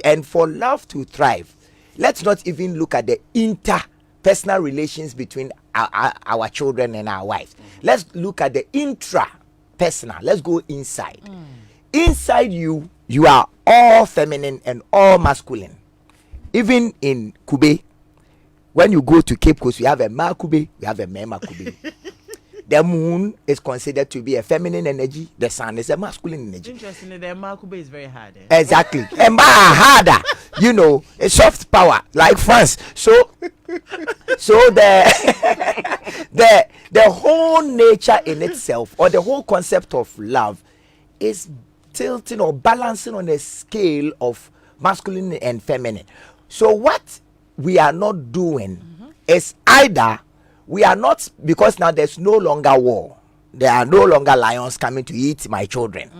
[SPEAKER 4] and for love to thrive, let's not even look at the interpersonal relations between our children and our wives. Let's look at the intra-personal. Let's go inside. Inside you are all feminine and all masculine. Even in Kube, when you go to Cape Coast, we have a Makube, we have a Makube. The moon is considered to be a feminine energy. The sun is a masculine energy.
[SPEAKER 1] Interestingly, the Makube is very hard.
[SPEAKER 4] Exactly. And harder, a soft power like France. So the whole nature in itself, or the whole concept of love, is tilting or balancing on a scale of masculine and feminine. So what we are not doing is either we are not, because now there's no longer war. There are no longer lions coming to eat my children.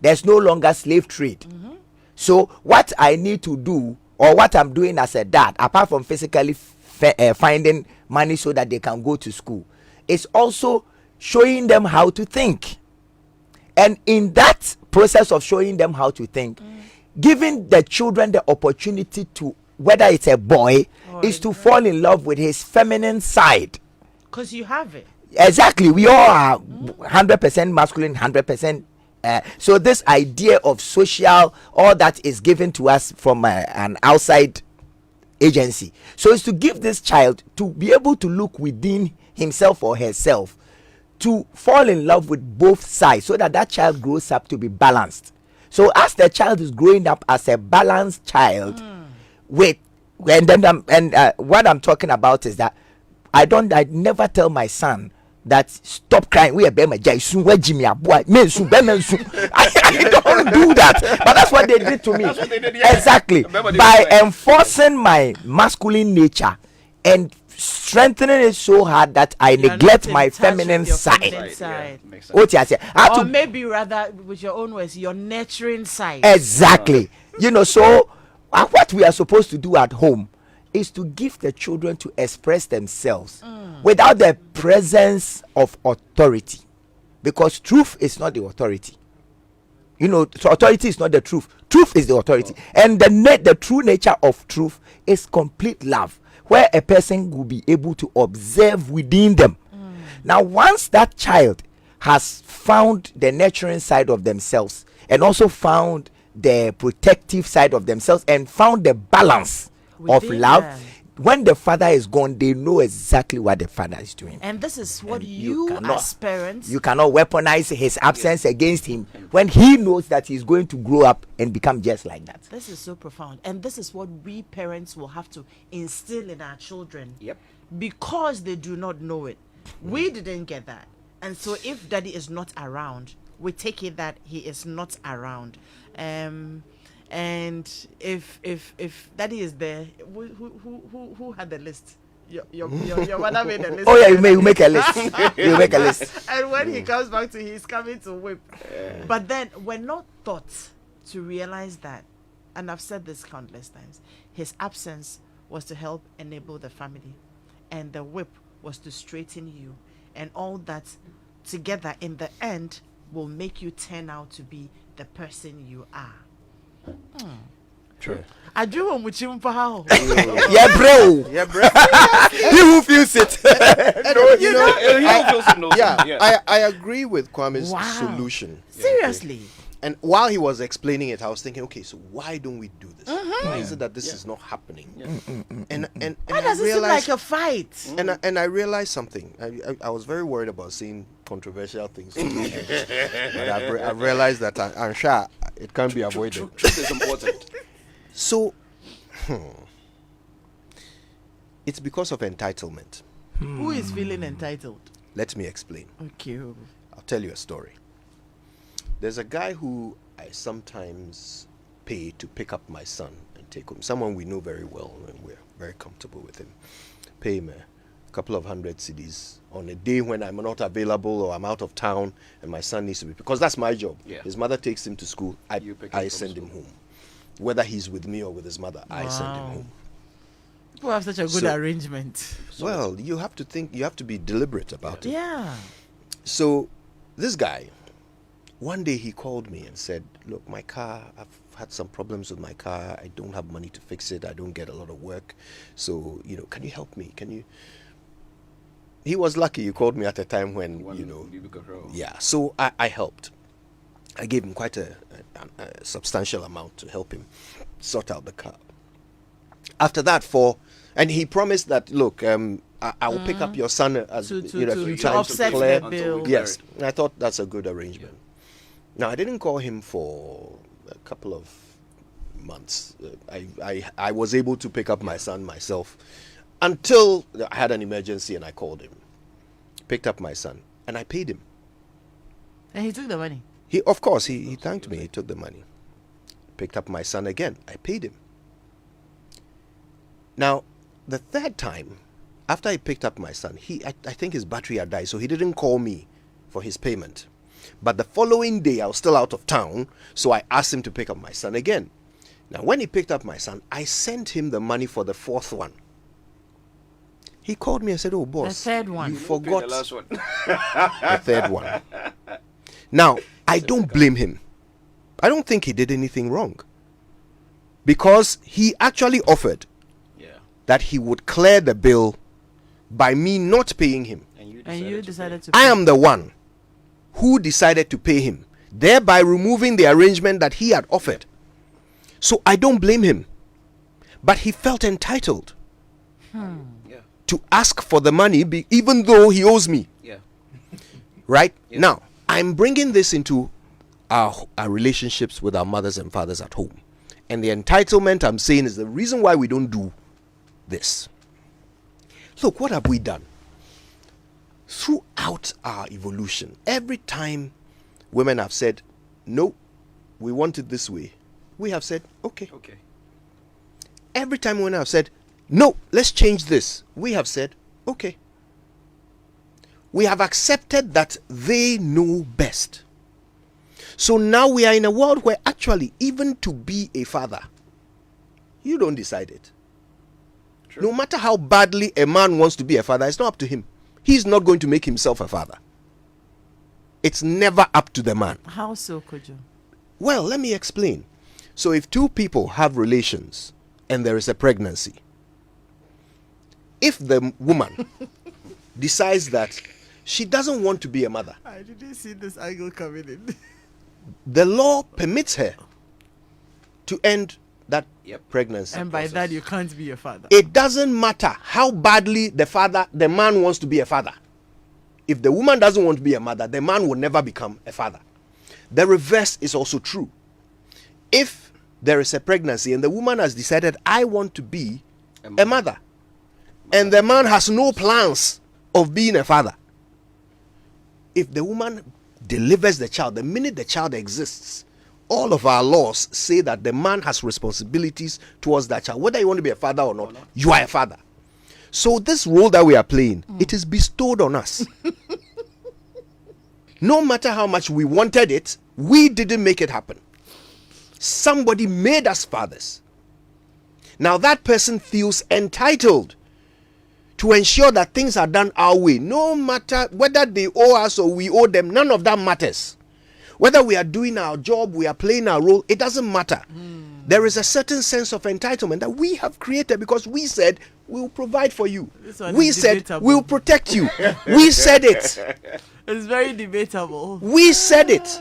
[SPEAKER 4] There's no longer slave trade. So what I need to do, or what I'm doing as a dad, apart from physically finding money so that they can go to school, is also showing them how to think. And in that process of showing them how to think, giving the children the opportunity to, whether it's a boy, is to fall in love with his feminine side.
[SPEAKER 1] Because you have it.
[SPEAKER 4] Exactly. We all are 100% masculine, 100%. So this idea of social, all that is given to us from an outside agency. So it's to give this child to be able to look within himself or herself, to fall in love with both sides, so that that child grows up to be balanced. So as the child is growing up as a balanced child, with, and then what I'm talking about is that I never tell my son that stop crying. We are Bema Jaisun, where Jimmy Abua, Mensu, Bemensu. I don't do that. But that's what they did to me.
[SPEAKER 2] That's what they did, yeah.
[SPEAKER 4] Exactly. By enforcing my masculine nature and strengthening it so hard that I neglect my feminine side.
[SPEAKER 1] Side.
[SPEAKER 2] Makes sense.
[SPEAKER 1] Or maybe rather, with your own words, your nurturing side.
[SPEAKER 4] Exactly. So what we are supposed to do at home is to give the children to express themselves without the presence of authority, because truth is not the authority. So authority is not the truth. Truth is the authority. And the true nature of truth is complete love, where a person will be able to observe within them. Now, once that child has found the nurturing side of themselves, and also found the protective side of themselves, and found the balance of love, when the father is gone, they know exactly what the father is doing.
[SPEAKER 1] And this is what you as parents,
[SPEAKER 4] you cannot weaponize his absence against him when he knows that he's going to grow up and become just like that.
[SPEAKER 1] This is so profound. And this is what we parents will have to instill in our children.
[SPEAKER 2] Yep.
[SPEAKER 1] Because they do not know it. We didn't get that. And so if daddy is not around, we take it that he is not around. And if daddy is there, who had the list? Your mother made a list.
[SPEAKER 4] Oh yeah, you make a list. You make a list.
[SPEAKER 1] And when he comes back to, he's coming to whip. But then we're not taught to realize that, and I've said this countless times, his absence was to help enable the family, and the whip was to straighten you, and all that together in the end will make you turn out to be the person you are.
[SPEAKER 3] True.
[SPEAKER 1] I drew on with him for how.
[SPEAKER 4] Yeah, bro.
[SPEAKER 3] Yeah, bro.
[SPEAKER 4] He who feels it.
[SPEAKER 3] I agree with Kwame's solution.
[SPEAKER 1] Seriously.
[SPEAKER 3] And while he was explaining it, I was thinking, okay, so why don't we do this? Why is it that this is not happening? And
[SPEAKER 1] Why does it seem like a fight?
[SPEAKER 3] And I realized something. I was very worried about saying controversial things. But I realized that I'm sure it can't be avoided.
[SPEAKER 2] Truth is important.
[SPEAKER 3] So, it's because of entitlement.
[SPEAKER 1] Who is feeling entitled?
[SPEAKER 3] Let me explain.
[SPEAKER 1] Okay.
[SPEAKER 3] I'll tell you a story. There's a guy who I sometimes pay to pick up my son and take him. Someone we know very well, and we're very comfortable with him. Pay him a couple of 100 cedis on a day when I'm not available or I'm out of town and my son needs to be, because that's my job.
[SPEAKER 2] Yeah.
[SPEAKER 3] His mother takes him to school. I send him home. Whether he's with me or with his mother, I send him home.
[SPEAKER 1] People have such a good arrangement.
[SPEAKER 3] Well, you have to think, you have to be deliberate about it.
[SPEAKER 1] Yeah.
[SPEAKER 3] So, this guy, one day he called me and said, look, my car, I've had some problems with my car. I don't have money to fix it. I don't get a lot of work. So, can you help me? He was lucky you called me at a time when, yeah. So I helped. I gave him quite a substantial amount to help him sort out the car. After that, and he promised that, look, I will pick up your son as
[SPEAKER 1] to
[SPEAKER 3] to
[SPEAKER 1] offset
[SPEAKER 3] clear
[SPEAKER 1] the bill.
[SPEAKER 3] Yes, and I thought that's a good arrangement. Now, I didn't call him for a couple of months. I was able to pick up my son myself until I had an emergency and I called him. Picked up my son and I paid him.
[SPEAKER 1] And he took the money.
[SPEAKER 3] Of course, he thanked me. He took the money. Picked up my son again. I paid him. Now, the third time, after I picked up my son, I think his battery had died, so he didn't call me for his payment. But the following day, I was still out of town, so I asked him to pick up my son again. Now, when he picked up my son, I sent him the money for the fourth one. He called me and said, "Oh, boss,
[SPEAKER 1] the third one.
[SPEAKER 3] you forgot
[SPEAKER 2] the last one."
[SPEAKER 3] the third one." Now, I don't blame him. I don't think he did anything wrong. Because he actually offered that he would clear the bill by me not paying him.
[SPEAKER 1] And you decided to
[SPEAKER 3] I am the one who decided to pay him, thereby removing the arrangement that he had offered. So I don't blame him. But he felt entitled to ask for the money, even though he owes me. Right? Now, I'm bringing this into our relationships with our mothers and fathers at home. And the entitlement I'm saying is the reason why we don't do this. Look, what have we done? Throughout our evolution, every time women have said, "No, we want it this way," we have said, okay. Every time women have said, "No, let's change this," we have said, okay. We have accepted that they know best. So now we are in a world where actually, even to be a father, you don't decide it. True. No matter how badly a man wants to be a father, it's not up to him. He's not going to make himself a father. It's never up to the man.
[SPEAKER 1] How so, Kojo?
[SPEAKER 3] Well, let me explain. So if two people have relations and there is a pregnancy, if the woman decides that she doesn't want to be a mother,
[SPEAKER 1] I didn't see this angle coming in.
[SPEAKER 3] The law permits her to end that pregnancy.
[SPEAKER 1] And by that, you can't be a father.
[SPEAKER 3] It doesn't matter how badly the man wants to be a father. If the woman doesn't want to be a mother, the man will never become a father. The reverse is also true. If there is a pregnancy and the woman has decided, "I want to be a mother," and the man has no plans of being a father, if the woman delivers the child, the minute the child exists, all of our laws say that the man has responsibilities towards that child. Whether you want to be a father or not, you are a father. So this role that we are playing, it is bestowed on us. No matter how much we wanted it, we didn't make it happen. Somebody made us fathers. Now that person feels entitled to ensure that things are done our way. No matter whether they owe us or we owe them, none of that matters. Whether we are doing our job, we are playing our role, it doesn't matter. There is a certain sense of entitlement that we have created because we said we'll provide for you. We said we'll protect you. We said it.
[SPEAKER 1] It's very debatable.
[SPEAKER 3] We said it.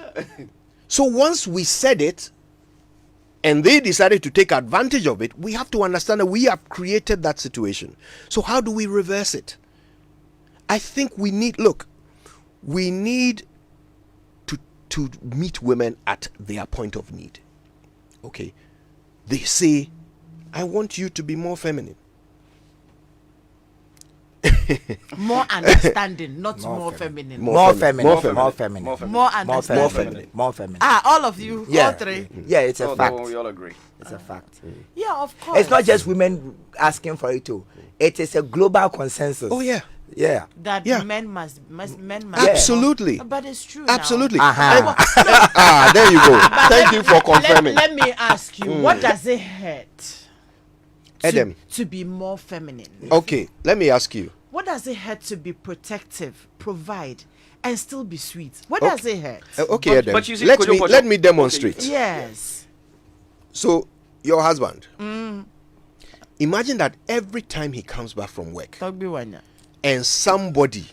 [SPEAKER 3] So once we said it, and they decided to take advantage of it, we have to understand that we have created that situation. So how do we reverse it? I think we need to meet women at their point of need. Okay. They say, "I want you to be more feminine."
[SPEAKER 1] More understanding, not more feminine.
[SPEAKER 4] More feminine.
[SPEAKER 1] More understanding.
[SPEAKER 4] More feminine.
[SPEAKER 1] All of you, all three.
[SPEAKER 4] Yeah, it's a fact.
[SPEAKER 2] We all agree.
[SPEAKER 4] It's a fact.
[SPEAKER 1] Yeah, of course.
[SPEAKER 4] It's not just women asking for it too. It is a global consensus.
[SPEAKER 3] Oh yeah.
[SPEAKER 4] Yeah.
[SPEAKER 1] That men must
[SPEAKER 3] Absolutely.
[SPEAKER 1] But it's true.
[SPEAKER 3] Absolutely.
[SPEAKER 1] Now.
[SPEAKER 3] There you go. Thank you for confirming.
[SPEAKER 1] Let me ask you, what does it hurt
[SPEAKER 3] Edem,
[SPEAKER 1] to be more feminine?
[SPEAKER 3] Okay, let me ask you.
[SPEAKER 1] What does it hurt to be protective, provide, and still be sweet? What does it hurt?
[SPEAKER 3] Okay, Edem.
[SPEAKER 2] But you see,
[SPEAKER 3] let me demonstrate.
[SPEAKER 1] Yes.
[SPEAKER 3] So, your husband. Imagine that every time he comes back from work and somebody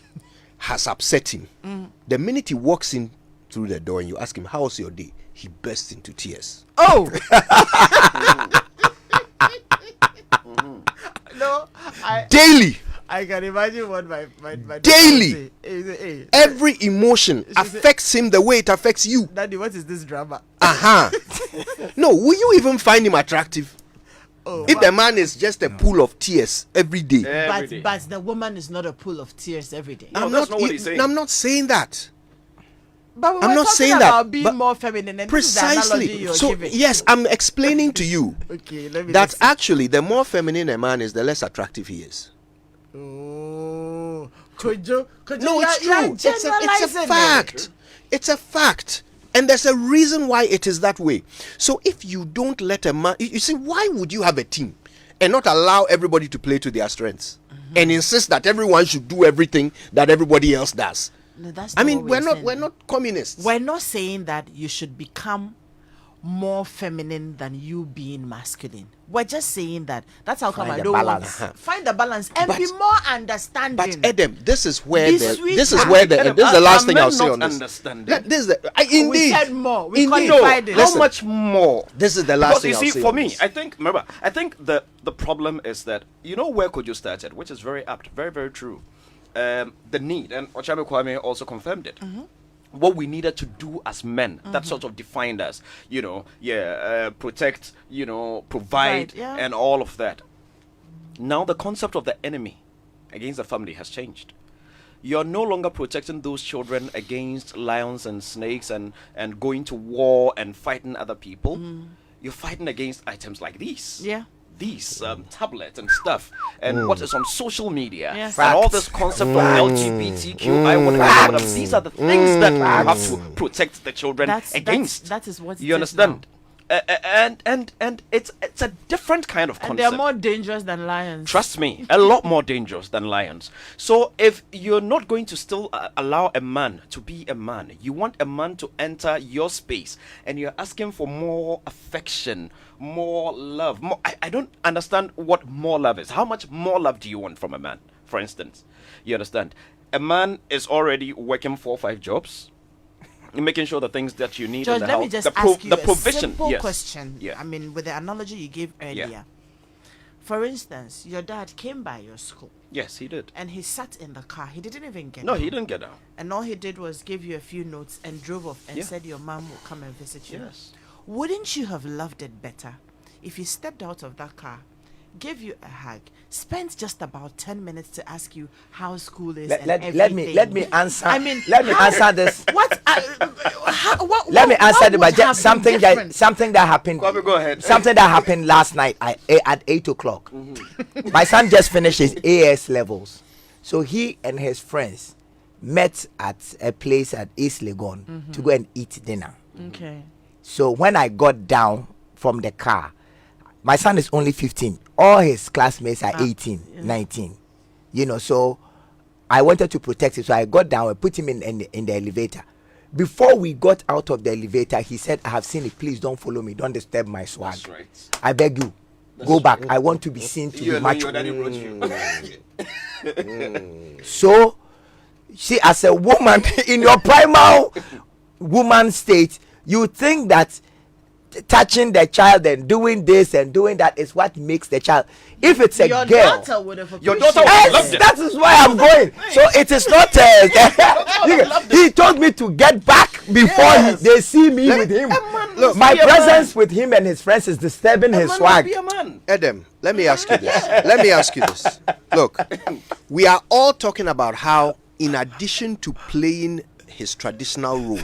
[SPEAKER 3] has upset him, the minute he walks in through the door and you ask him, "How's your day?" he bursts into tears.
[SPEAKER 1] Oh! No,
[SPEAKER 3] Daily.
[SPEAKER 1] I can imagine what my
[SPEAKER 3] Daily.
[SPEAKER 1] Say.
[SPEAKER 3] Every emotion affects him the way it affects you.
[SPEAKER 1] Daddy, what is this drama?
[SPEAKER 3] No, will you even find him attractive?
[SPEAKER 1] Oh,
[SPEAKER 3] if the man is just a pool of tears every day.
[SPEAKER 1] But the woman is not a pool of tears every day.
[SPEAKER 2] That's not what he's saying.
[SPEAKER 3] I'm not saying that.
[SPEAKER 1] But we
[SPEAKER 3] I'm
[SPEAKER 1] were
[SPEAKER 3] not
[SPEAKER 1] talking
[SPEAKER 3] saying
[SPEAKER 1] about
[SPEAKER 3] that.
[SPEAKER 1] being
[SPEAKER 3] But
[SPEAKER 1] more feminine, and this is the analogy
[SPEAKER 3] precisely.
[SPEAKER 1] you're
[SPEAKER 3] So
[SPEAKER 1] giving.
[SPEAKER 3] yes, I'm explaining to you
[SPEAKER 1] Okay, let me
[SPEAKER 3] that
[SPEAKER 1] listen.
[SPEAKER 3] actually the more feminine a man is, the less attractive he is.
[SPEAKER 1] Oh, could you?
[SPEAKER 3] No, it's true. It's a fact. It's a fact. And there's a reason why it is that way. So if you don't let a man, you see, why would you have a team and not allow everybody to play to their strengths and insist that everyone should do everything that everybody else does?
[SPEAKER 1] No, that's
[SPEAKER 3] I
[SPEAKER 1] not
[SPEAKER 3] mean,
[SPEAKER 1] what
[SPEAKER 3] we're not communists.
[SPEAKER 1] We're not saying that you should become more feminine than you being masculine. We're just saying that that's how come
[SPEAKER 4] Find
[SPEAKER 1] I
[SPEAKER 4] the
[SPEAKER 1] don't
[SPEAKER 4] balance.
[SPEAKER 1] want find the balance and
[SPEAKER 3] But-
[SPEAKER 1] be more understanding.
[SPEAKER 3] But Edem, this is where
[SPEAKER 1] Be
[SPEAKER 3] the
[SPEAKER 1] sweet.
[SPEAKER 3] this is
[SPEAKER 1] Ah,
[SPEAKER 3] where the
[SPEAKER 2] Edem,
[SPEAKER 3] this is the last
[SPEAKER 2] are
[SPEAKER 3] thing
[SPEAKER 2] men
[SPEAKER 3] I'll say
[SPEAKER 2] not
[SPEAKER 3] on this.
[SPEAKER 2] understanding?
[SPEAKER 3] This is the indeed.
[SPEAKER 1] we said more. We
[SPEAKER 3] Indeed.
[SPEAKER 1] qualified it.
[SPEAKER 2] How
[SPEAKER 3] Listen.
[SPEAKER 2] much more?
[SPEAKER 3] This is the last
[SPEAKER 2] Because
[SPEAKER 3] thing
[SPEAKER 2] you
[SPEAKER 3] I'll
[SPEAKER 2] see,
[SPEAKER 3] say
[SPEAKER 2] for
[SPEAKER 3] on
[SPEAKER 2] me,
[SPEAKER 3] this.
[SPEAKER 2] I think the problem is that where could you start at, which is very apt, very very true. The need, and Ochame Kwame also confirmed it. What we needed to do as men, that sort of defined us. Protect, provide,
[SPEAKER 1] Right, yeah.
[SPEAKER 2] and all of that. Now the concept of the enemy against the family has changed. You're no longer protecting those children against lions and snakes and going to war and fighting other people. You're fighting against items like these.
[SPEAKER 1] Yeah.
[SPEAKER 2] These tablets and stuff, and what is on social media,
[SPEAKER 1] Yes.
[SPEAKER 2] and all
[SPEAKER 4] Facts.
[SPEAKER 2] this concept of LGBTQI, whatever. These are the things that you have to protect the children against.
[SPEAKER 1] That is what
[SPEAKER 2] You understand? And it's a different kind of
[SPEAKER 1] And
[SPEAKER 2] concept.
[SPEAKER 1] they're more dangerous than lions.
[SPEAKER 2] Trust me, a lot more dangerous than lions. So if you're not going to still allow a man to be a man, you want a man to enter your space, and you're asking for more affection, more love. I don't understand what more love is. How much more love do you want from a man, for instance? You understand? A man is already working 4 or 5 jobs, making sure the things that you need
[SPEAKER 1] George,
[SPEAKER 2] in the
[SPEAKER 1] let
[SPEAKER 2] house,
[SPEAKER 1] me just
[SPEAKER 2] the
[SPEAKER 1] ask you a
[SPEAKER 2] provision.
[SPEAKER 1] simple
[SPEAKER 2] Yes.
[SPEAKER 1] question.
[SPEAKER 2] Yeah.
[SPEAKER 1] I mean, with the analogy you gave earlier. For instance, your dad came by your school
[SPEAKER 2] Yes, he did.
[SPEAKER 1] and he sat in the car. He didn't even get
[SPEAKER 2] No,
[SPEAKER 1] out.
[SPEAKER 2] he didn't get out.
[SPEAKER 1] And all he did was give you a few notes and drove off and
[SPEAKER 2] Yeah.
[SPEAKER 1] said your mom will come and visit you.
[SPEAKER 2] Yes.
[SPEAKER 1] Wouldn't you have loved it better if he stepped out of that car, gave you a hug, spent just about 10 minutes to ask you how school is and
[SPEAKER 4] Let
[SPEAKER 1] everything?
[SPEAKER 4] me answer.
[SPEAKER 1] I mean,
[SPEAKER 4] let me
[SPEAKER 1] how-
[SPEAKER 4] answer this.
[SPEAKER 1] What?
[SPEAKER 4] Let me answer
[SPEAKER 1] what
[SPEAKER 4] it
[SPEAKER 1] would
[SPEAKER 4] by
[SPEAKER 1] have
[SPEAKER 4] just
[SPEAKER 1] been different?
[SPEAKER 4] something that happened.
[SPEAKER 2] Kwame, go ahead.
[SPEAKER 4] Something that happened last night at 8 o'clock. My son just finished his AS levels, so he and his friends met at a place at East Legon to go and eat dinner.
[SPEAKER 1] Okay.
[SPEAKER 4] So when I got down from the car, my son is only 15. All his classmates are 18, 19. So I wanted to protect him. So I got down and put him in the elevator. Before we got out of the elevator, he said, I have seen it. Please don't follow me. Don't disturb my swag.
[SPEAKER 2] That's right.
[SPEAKER 4] I beg you. Go back. I want to be seen to be macho.
[SPEAKER 2] Your daddy brought you.
[SPEAKER 4] So, see, as a woman, in your primal woman state, you think that touching the child and doing this and doing that is what makes the child. If it's a
[SPEAKER 1] Your
[SPEAKER 4] girl,
[SPEAKER 1] daughter would have
[SPEAKER 2] Your daughter
[SPEAKER 1] appreciated
[SPEAKER 2] would have loved it.
[SPEAKER 4] that is why I'm going. So it is not. He told me to get back before they see me with him.
[SPEAKER 3] Look,
[SPEAKER 4] My
[SPEAKER 2] be a
[SPEAKER 4] presence with him and his friends is disturbing his swag.
[SPEAKER 2] Be a man.
[SPEAKER 3] Edem, let me ask you this. Let me ask you this. Look, we are all talking about how, in addition to playing his traditional role,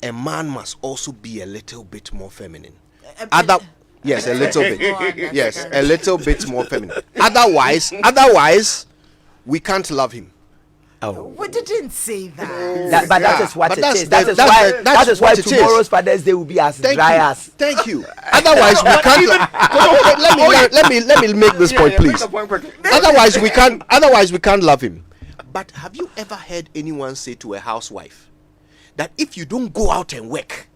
[SPEAKER 3] a man must also be a little bit more feminine. Yes, a little bit. Yes, a little bit more feminine. Otherwise, we can't love him.
[SPEAKER 1] We didn't say that.
[SPEAKER 4] But that
[SPEAKER 3] Yeah,
[SPEAKER 4] is what
[SPEAKER 3] but
[SPEAKER 4] it
[SPEAKER 3] that's
[SPEAKER 4] is. That
[SPEAKER 3] the-
[SPEAKER 4] is
[SPEAKER 3] that's
[SPEAKER 4] why.
[SPEAKER 3] the- that's
[SPEAKER 4] That is why
[SPEAKER 3] what it is.
[SPEAKER 4] tomorrow's Father's Day will be as
[SPEAKER 3] Thank
[SPEAKER 4] dry
[SPEAKER 3] you.
[SPEAKER 4] as.
[SPEAKER 3] Thank you. Otherwise, we can't. Let me make this point, please. Otherwise, we can't. Otherwise, we can't love him. But have you ever heard anyone say to a housewife that if you don't go out and work,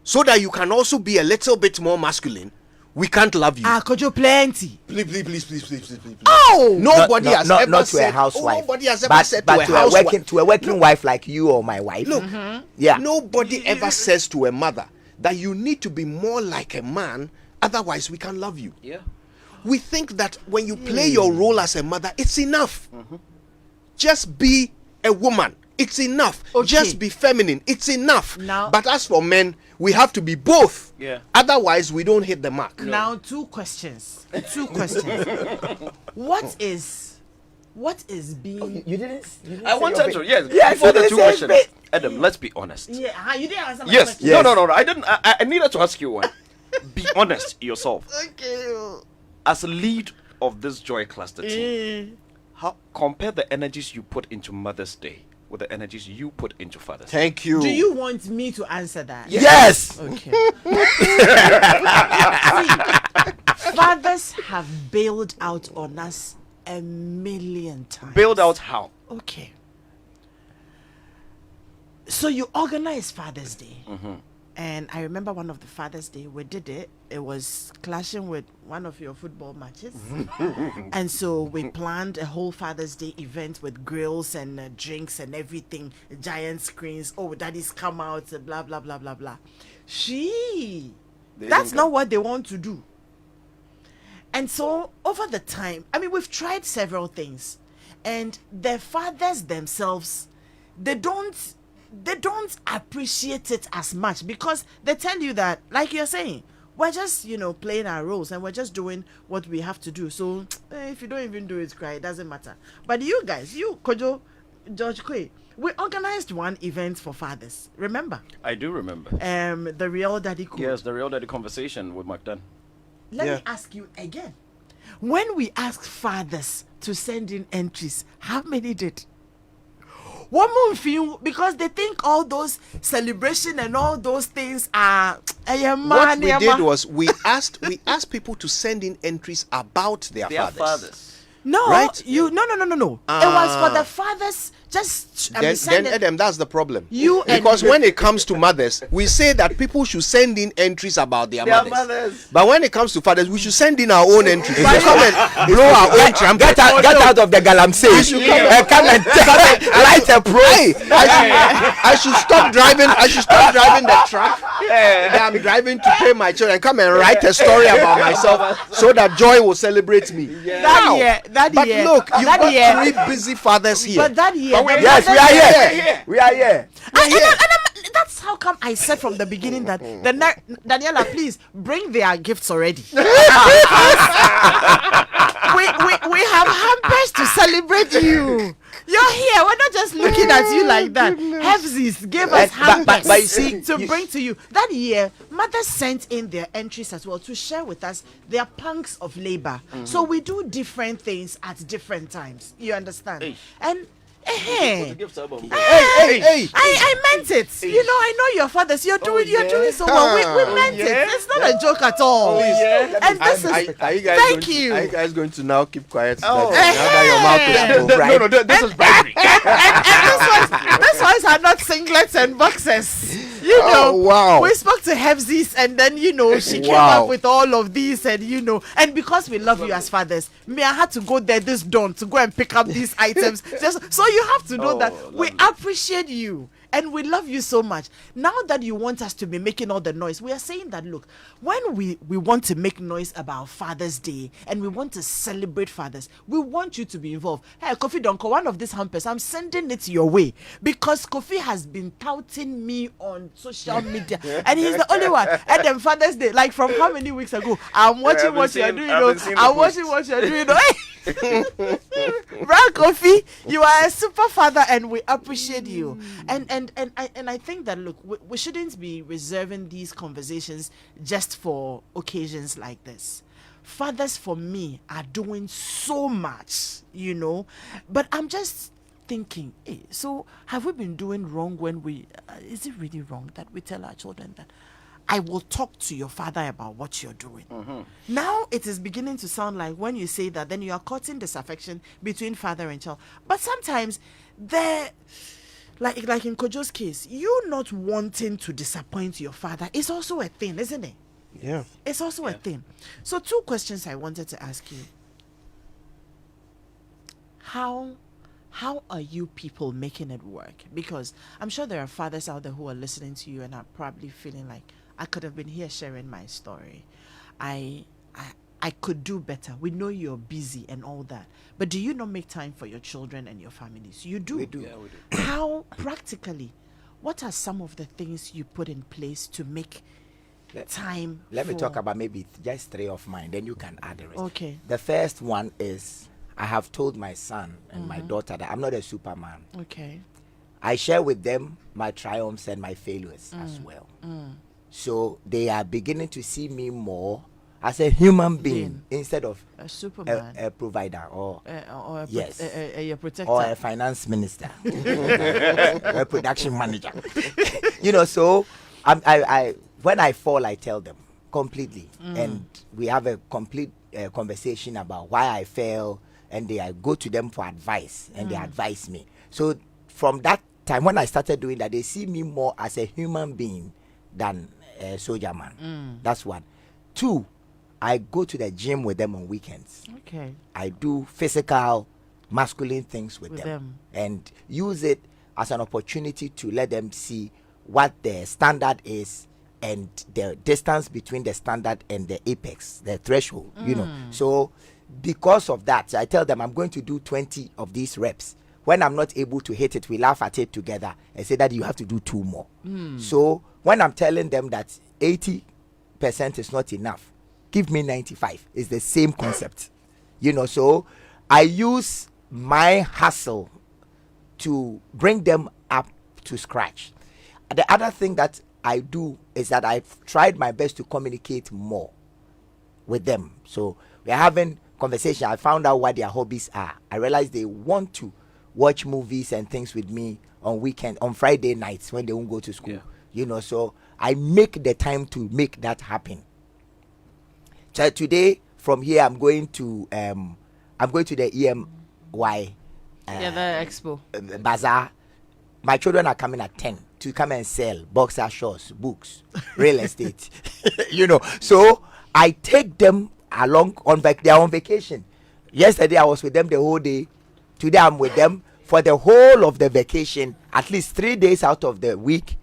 [SPEAKER 3] so that you can also be a little bit more masculine, we can't love you?
[SPEAKER 1] Could you plenty?
[SPEAKER 3] Please.
[SPEAKER 1] Oh!
[SPEAKER 3] Nobody has ever
[SPEAKER 4] not to
[SPEAKER 3] said.
[SPEAKER 4] a housewife.
[SPEAKER 3] Nobody has ever
[SPEAKER 4] but,
[SPEAKER 3] said
[SPEAKER 4] but
[SPEAKER 3] to a housewife.
[SPEAKER 4] to a working wife like you or my wife.
[SPEAKER 3] Look,
[SPEAKER 4] Yeah.
[SPEAKER 3] nobody ever says to a mother that you need to be more like a man, otherwise we can't love you.
[SPEAKER 2] Yeah.
[SPEAKER 3] We think that when you play your role as a mother, it's enough. Just be a woman. It's enough.
[SPEAKER 1] Okay.
[SPEAKER 3] Just be feminine. It's enough.
[SPEAKER 1] Now-
[SPEAKER 3] but as for men, we have to be both.
[SPEAKER 2] Yeah.
[SPEAKER 3] Otherwise, we don't hit the mark.
[SPEAKER 1] Now, two questions. What is what is being?
[SPEAKER 4] You didn't
[SPEAKER 2] I
[SPEAKER 4] say
[SPEAKER 2] wanted
[SPEAKER 4] your
[SPEAKER 2] to, yes.
[SPEAKER 4] Yes,
[SPEAKER 2] Before
[SPEAKER 4] you
[SPEAKER 2] the
[SPEAKER 4] didn't
[SPEAKER 2] two
[SPEAKER 4] say
[SPEAKER 2] questions,
[SPEAKER 4] bit.
[SPEAKER 2] Adam, let's be honest.
[SPEAKER 1] Yeah, you didn't answer my
[SPEAKER 2] Yes.
[SPEAKER 1] question.
[SPEAKER 4] Yes.
[SPEAKER 2] No. I didn't. I needed to ask you one. Be honest yourself.
[SPEAKER 1] Okay.
[SPEAKER 2] As a lead of this Joy Cluster team,
[SPEAKER 1] Eh.
[SPEAKER 2] how compare the energies you put into Mother's Day with the energies you put into Father's Day?
[SPEAKER 3] Thank you.
[SPEAKER 1] Do you want me to answer that?
[SPEAKER 4] Yes.
[SPEAKER 1] Okay. See, fathers have bailed out on us a million times.
[SPEAKER 2] Build out how?
[SPEAKER 1] Okay. So you organize Father's Day. And I remember one of the Father's Day we did it. It was clashing with one of your football matches. And so we planned a whole Father's Day event with grills and drinks and everything, giant screens. Oh, daddy's come out, blah, blah, blah, blah, blah.
[SPEAKER 2] They
[SPEAKER 1] That's
[SPEAKER 2] didn't
[SPEAKER 1] not
[SPEAKER 2] come.
[SPEAKER 1] what they want to do. And so over the time, I mean, we've tried several things. And the fathers themselves, they don't appreciate it as much because they tell you that, like you're saying, we're just, playing our roles and we're just doing what we have to do. So if you don't even do it, cry, it doesn't matter. But you guys, Kojo, George Kwe, we organized one event for fathers. Remember?
[SPEAKER 2] I do remember.
[SPEAKER 1] The Real Daddy Code.
[SPEAKER 2] Yes, the Real Daddy conversation with Mark Dunn.
[SPEAKER 1] Let
[SPEAKER 3] Yeah.
[SPEAKER 1] me ask you again. When we ask fathers to send in entries, how many did? One more few, because they think all those celebration and all those things are
[SPEAKER 3] What we did was we asked people to send in entries about their
[SPEAKER 2] Their
[SPEAKER 3] fathers.
[SPEAKER 2] fathers.
[SPEAKER 1] no,
[SPEAKER 3] right?
[SPEAKER 1] no. It was for the fathers. Just
[SPEAKER 3] Then
[SPEAKER 1] send it-
[SPEAKER 3] Edem, that's the problem.
[SPEAKER 1] You and-
[SPEAKER 3] because when it comes to mothers, we say that people should send in entries about their mothers. But when it comes to fathers, we should send in our own entries. We come and blow our own trumpet.
[SPEAKER 4] Get out of the galamsey. Come and light a pro.
[SPEAKER 3] I should stop driving. I should stop driving the truck that I'm driving to pay my children. Come and write a story about myself so that Joy will celebrate me.
[SPEAKER 1] That
[SPEAKER 3] But
[SPEAKER 1] year,
[SPEAKER 3] look, you've
[SPEAKER 1] that
[SPEAKER 3] got
[SPEAKER 1] year,
[SPEAKER 3] 3 busy fathers here.
[SPEAKER 1] but that year, the
[SPEAKER 4] Yes, we
[SPEAKER 1] mothers-
[SPEAKER 4] are here. We are here.
[SPEAKER 1] That's how come I said from the beginning that Daniela, please bring their gifts already. we have hampers to celebrate you. You're here. We're not just looking at you like that. Hefzis gave us hampers
[SPEAKER 4] but you see,
[SPEAKER 1] to bring to you. That year, mothers sent in their entries as well to share with us their punks of labor. So we do different things at different times. You understand?
[SPEAKER 2] Hey.
[SPEAKER 1] And
[SPEAKER 2] The gifts album.
[SPEAKER 3] Hey.
[SPEAKER 1] I meant it. I know your fathers. You're doing so well. We meant it. It's not a joke at all. And this is
[SPEAKER 3] Are you guys
[SPEAKER 1] thank
[SPEAKER 3] going
[SPEAKER 1] you.
[SPEAKER 3] To, are you guys going to now keep quiet?
[SPEAKER 2] Oh.
[SPEAKER 3] Now that your mouth is full, right?
[SPEAKER 2] No, this is bribery.
[SPEAKER 1] and this ones are not singlets and boxers.
[SPEAKER 3] Oh, wow.
[SPEAKER 1] We spoke to Hefzis and then she came
[SPEAKER 3] Wow.
[SPEAKER 1] up with all of these and and because we love you as fathers, I had to go there this dawn to go and pick up these items. Just so you have to know that we
[SPEAKER 2] lovely.
[SPEAKER 1] appreciate you and we love you so much. Now that you want us to be making all the noise, we are saying that look, when we want to make noise about Father's Day and we want to celebrate fathers, we want you to be involved. Hey, Kofi Donko, one of these hampers, I'm sending it your way because Kofi has been touting me on social media and he's the only one. And then Father's Day, like from how many weeks ago? I'm watching
[SPEAKER 2] haven't
[SPEAKER 1] what you're
[SPEAKER 2] seen-
[SPEAKER 1] doing.
[SPEAKER 2] I haven't seen the
[SPEAKER 1] I'm
[SPEAKER 2] post.
[SPEAKER 1] watching what you're doing. Brad Kofi, you are a super father and we appreciate you. And I think that look, we shouldn't be reserving these conversations just for occasions like this. Fathers for me are doing so much, but I'm just thinking, hey, so have we been doing wrong when we is it really wrong that we tell our children that I will talk to your father about what you're doing? Now it is beginning to sound like when you say that, then you are causing disaffection between father and child. But sometimes like in Kojo's case, you not wanting to disappoint your father is also a thing, isn't it?
[SPEAKER 3] Yeah.
[SPEAKER 1] It's also a thing. So 2 questions I wanted to ask you. How are you people making it work? Because I'm sure there are fathers out there who are listening to you and are probably feeling like, I could have been here sharing my story. I could do better. We know you're busy and all that. But do you not make time for your children and your families? You do.
[SPEAKER 4] We do.
[SPEAKER 2] Yeah, we do.
[SPEAKER 1] How practically, what are some of the things you put in place to make time
[SPEAKER 4] Let me
[SPEAKER 1] for-
[SPEAKER 4] talk about maybe just 3 of mine, then you can add the rest.
[SPEAKER 1] Okay.
[SPEAKER 4] The first one is I have told my son and my daughter that I'm not a superman.
[SPEAKER 1] Okay.
[SPEAKER 4] I share with them my triumphs and my failures as well. So they are beginning to see me more as a human being instead of
[SPEAKER 1] a superman,
[SPEAKER 4] a provider or
[SPEAKER 1] a
[SPEAKER 4] yes,
[SPEAKER 1] a protector,
[SPEAKER 4] or a finance minister, or a production manager. You know, so I when I fall, I tell them completely, and we have a complete conversation about why I fail, and I go to them for advice, and they advise me. So from that time, when I started doing that, they see me more as a human being than a soldier man. That's one. Two, I go to the gym with them on weekends.
[SPEAKER 1] Okay.
[SPEAKER 4] I do physical, masculine things with them and use it as an opportunity to let them see what the standard is and the distance between the standard and the apex, the threshold, you know. So because of that, I tell them I'm going to do 20 of these reps. When I'm not able to hit it, we laugh at it together and say that you have to do 2 more. So when I'm telling them that 80% is not enough, give me 95. It's the same concept, you know. So I use my hustle to bring them up to scratch. The other thing that I do is that I've tried my best to communicate more with them. So we're having conversation. I found out what their hobbies are. I realized they want to watch movies and things with me on Friday nights when they won't go to school, you know. So I make the time to make that happen. So today from here I'm going to the EMY
[SPEAKER 1] The expo
[SPEAKER 4] bazaar. My children are coming at 10 to come and sell boxer shorts, books, real estate, you know. So I take them along they're on vacation. Yesterday I was with them the whole day. Today I'm with them for the whole of the vacation. At least 3 days out of the week,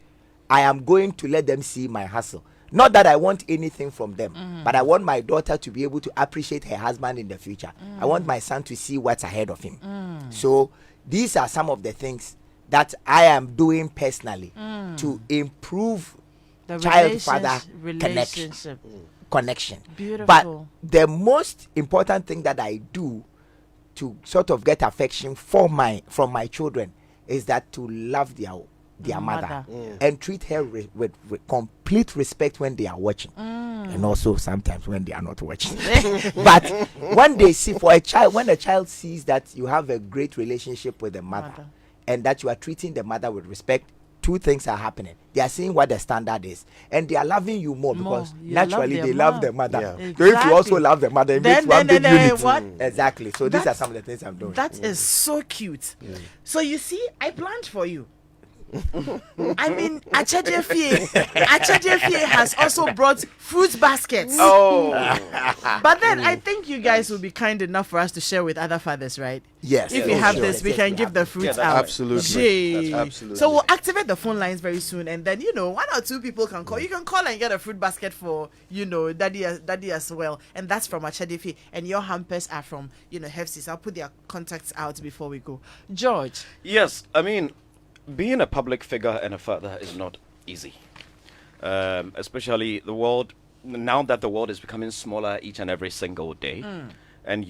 [SPEAKER 4] I am going to let them see my hustle. Not that I want anything from them, but I want my daughter to be able to appreciate her husband in the future. I want my son to see what's ahead of him. So these are some of the things that I am doing personally to improve
[SPEAKER 1] the
[SPEAKER 4] child-father
[SPEAKER 1] relationship.
[SPEAKER 4] Connection.
[SPEAKER 1] Beautiful.
[SPEAKER 4] But the most important thing that I do to sort of get affection from my children is that to love their mother and treat her with complete respect when they are watching, and also sometimes when they are not watching. But when they see, when a child sees that you have a great relationship with the mother and that you are treating the mother with respect, 2 things are happening. They are seeing what the standard is, and they are loving you more because naturally they love the mother.
[SPEAKER 1] Exactly.
[SPEAKER 4] So if you also love the mother, it makes one big unit.
[SPEAKER 1] What?
[SPEAKER 4] Exactly. So these are some of the things I'm doing.
[SPEAKER 1] That is so cute. So you see, I planned for you. I mean, Achajefie has also brought fruit baskets. But then I think you guys will be kind enough for us to share with other fathers, right?
[SPEAKER 4] Yes.
[SPEAKER 1] If we have this, we can give the fruits out.
[SPEAKER 3] Absolutely. Absolutely.
[SPEAKER 1] So we'll activate the phone lines very soon, and then 1 or 2 people can call. You can call and get a fruit basket for daddy as well, and that's from Achadifi. And your hampers are from Hefsis. I'll put their contacts out before we go. George.
[SPEAKER 2] Yes, I mean, being a public figure and a father is not easy, especially now that the world is becoming smaller each and every single day. And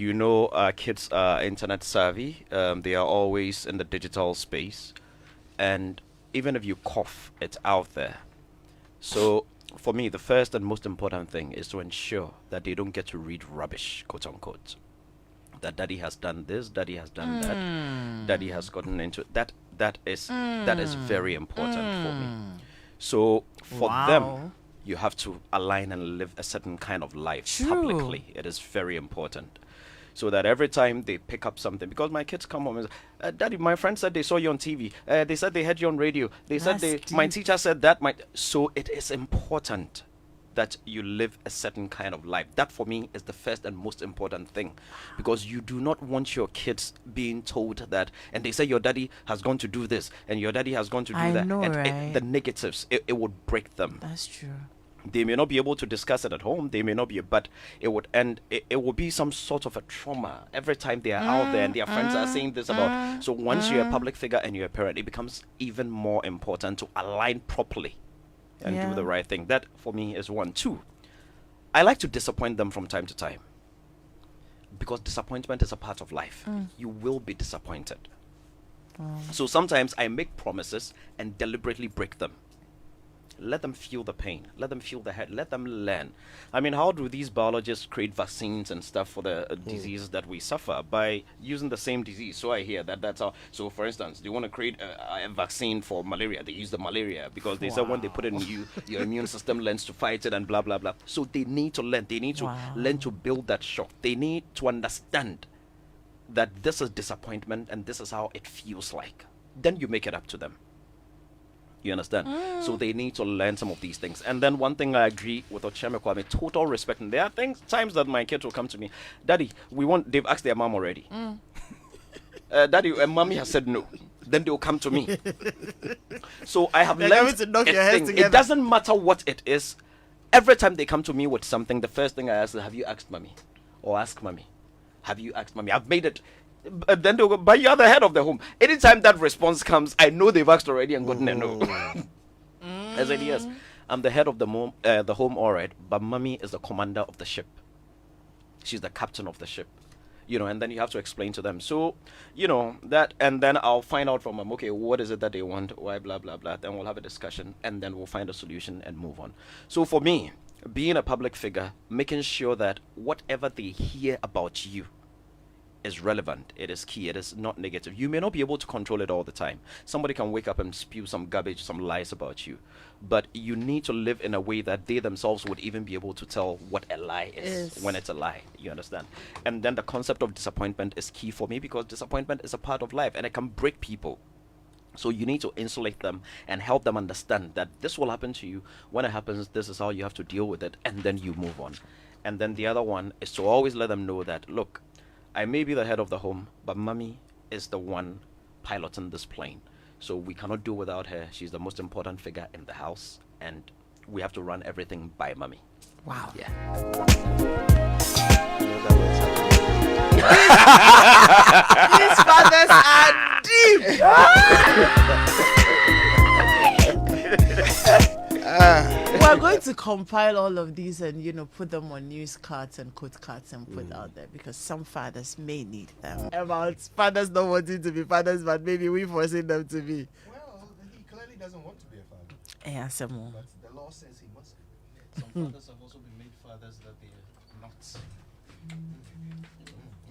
[SPEAKER 2] kids are internet savvy. They are always in the digital space, and even if you cough, it's out there. So for me, the first and most important thing is to ensure that they don't get to read rubbish, quote unquote. That daddy has done this, daddy has done that, daddy has gotten into that. That is very important for me. So for them, you have to align and live a certain kind of life publicly. It is very important. So that every time they pick up something, because my kids come home and say, Daddy, my friend said they saw you on TV. They said they heard you on radio. They said my teacher said that. So it is important that you live a certain kind of life. That for me is the first and most important thing, because you do not want your kids being told that, and they say your daddy has gone to do this and your daddy has gone to do that. And the negatives, it would break them.
[SPEAKER 1] That's true.
[SPEAKER 2] They may not be able to discuss it at home. They may not be, but it would end. It will be some sort of a trauma every time they are out there and their friends are saying this about. So once you're a public figure and you're a parent, it becomes even more important to align properly and do the right thing. That for me is 1. 2, I like to disappoint them from time to time. because disappointment is a part of life. You will be disappointed. So sometimes I make promises and deliberately break them. Let them feel the pain. Let them feel the hurt. Let them learn. I mean, how do these biologists create vaccines and stuff for the diseases that we suffer? By using the same disease. So I hear that's how. So, for instance, they want to create a vaccine for malaria. They use the malaria because they said when they put it in you, your immune system learns to fight it and blah, blah, blah. So they need to learn. They need to learn to build that shock. They need to understand that this is disappointment and this is how it feels like. Then you make it up to them. You understand? So they need to learn some of these things. And then one thing I agree with Ocheme Kwame, total respect. And there are times that my kids will come to me, Daddy, they've asked their mom already. Daddy, and mommy has said no. Then they'll come to me. So I have learned
[SPEAKER 1] to knock your heads together.
[SPEAKER 2] It doesn't matter what it is. Every time they come to me with something, the first thing I ask is, have you asked mommy? Or ask mommy. Have you asked mommy? I've made it. Then they'll go, but you're the head of the home. Anytime that response comes, I know they've asked already and gotten a no. I said, yes, I'm the head of the home, all right, but mommy is the commander of the ship. She's the captain of the ship. And then you have to explain to them. So, that, and then I'll find out from them, okay, what is it that they want? Why, blah, blah, blah. Then we'll have a discussion, and then we'll find a solution and move on. So for me, being a public figure, making sure that whatever they hear about you is relevant, it is key, it is not negative. You may not be able to control it all the time. Somebody can wake up and spew some garbage, some lies about you, but you need to live in a way that they themselves would even be able to tell what a lie is when it's a lie. You understand? And then the concept of disappointment is key for me, because disappointment is a part of life and it can break people. So you need to insulate them and help them understand that this will happen to you. When it happens, this is how you have to deal with it, and then you move on. And then the other one is to always let them know that, look, I may be the head of the home, but mommy is the one piloting this plane. So we cannot do without her. She's the most important figure in the house, and we have to run everything by mommy.
[SPEAKER 1] Wow.
[SPEAKER 2] Yeah.
[SPEAKER 1] These fathers are deep. We're going to compile all of these and put them on news cards and quote cards and put out there, because some fathers may need them. About fathers not wanting to be fathers, but maybe we forcing them to be.
[SPEAKER 3] Well, he clearly doesn't want to be a father.
[SPEAKER 1] Yeah, some more.
[SPEAKER 3] But the law says he must be.
[SPEAKER 5] Some fathers have also been made fathers that they are not.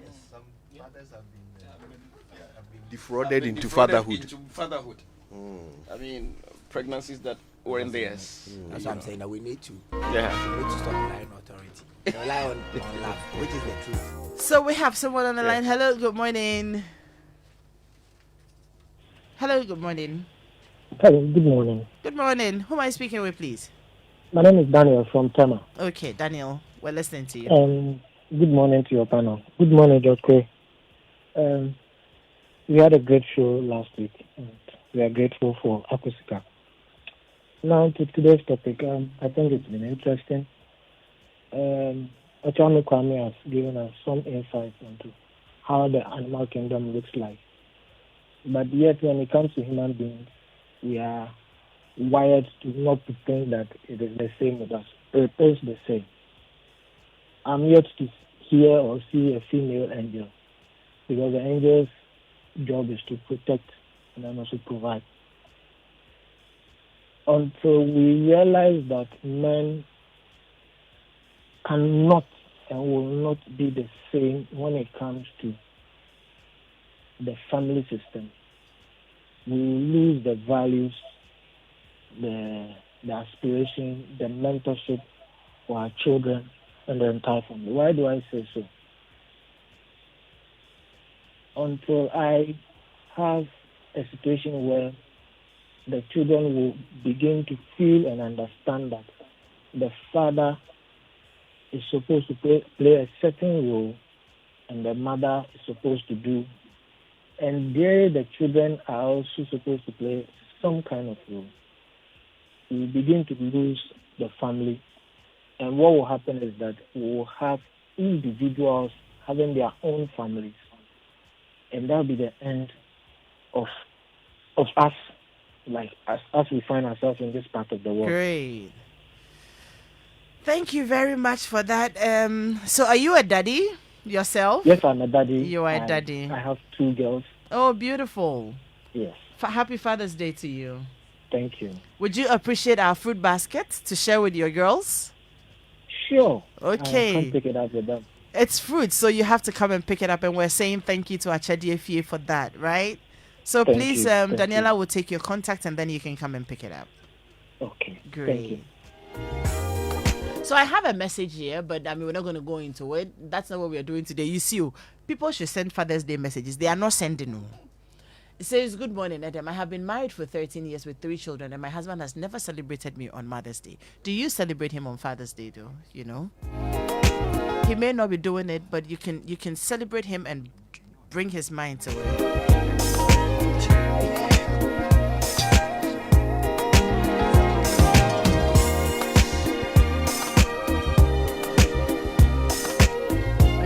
[SPEAKER 3] Yes, some fathers have been defrauded into fatherhood.
[SPEAKER 2] I mean, pregnancies that were in theirs.
[SPEAKER 4] That's what I'm saying, that we need to
[SPEAKER 2] Yeah.
[SPEAKER 4] stop relying on authority. Rely on love, which is the truth.
[SPEAKER 1] So we have someone on the line. Hello, good morning. Hello, good morning.
[SPEAKER 6] Hello, good morning.
[SPEAKER 1] Good morning. Who am I speaking with, please?
[SPEAKER 6] My name is Daniel from Tema.
[SPEAKER 1] Okay, Daniel, we're listening to you.
[SPEAKER 6] Good morning to your panel. Good morning, Dr. We had a great show last week, and we are grateful for Akusika. Now to today's topic, I think it's been interesting. Ocheme Kwame has given us some insights into how the animal kingdom looks like. But yet, when it comes to human beings, we are wired to not to think that it is the same with us. It is the same. I'm yet to hear or see a female angel, because the angel's job is to protect and then also provide. Until we realize that men cannot and will not be the same when it comes to the family system, we will lose the values, the aspiration, the mentorship for our children and the entire family. Why do I say so? Until I have a situation where the children will begin to feel and understand that the father is supposed to play a certain role and the mother is supposed to do, and the children are also supposed to play some kind of role, we begin to lose the family. And what will happen is that we will have individuals having their own families, and that will be the end of us, like as we find ourselves in this part of the world.
[SPEAKER 1] Great. Thank you very much for that. So are you a daddy? Yourself?
[SPEAKER 6] Yes, I'm a daddy.
[SPEAKER 1] You are a daddy.
[SPEAKER 6] I have 2 girls.
[SPEAKER 1] Oh, beautiful.
[SPEAKER 6] Yes.
[SPEAKER 1] Happy Father's Day to you.
[SPEAKER 6] Thank you.
[SPEAKER 1] Would you appreciate our fruit basket to share with your girls?
[SPEAKER 6] Sure.
[SPEAKER 1] Okay.
[SPEAKER 6] I can pick it up with them.
[SPEAKER 1] It's fruit, so you have to come and pick it up. And we're saying thank you to Achadiefie for that, right? So
[SPEAKER 6] Thank
[SPEAKER 1] please,
[SPEAKER 6] you. Thank
[SPEAKER 1] Daniela
[SPEAKER 6] you.
[SPEAKER 1] will take your contact and then you can come and pick it up.
[SPEAKER 6] Okay.
[SPEAKER 1] Great.
[SPEAKER 6] Thank you.
[SPEAKER 1] So I have a message here, but I mean, we're not going to go into it. That's not what we are doing today. You see, people should send Father's Day messages. They are not sending them. It says, good morning, Edem. I have been married for 13 years with 3 children, and my husband has never celebrated me on Mother's Day. Do you celebrate him on Father's Day, though? You know? He may not be doing it, but you can celebrate him and bring his mind to it.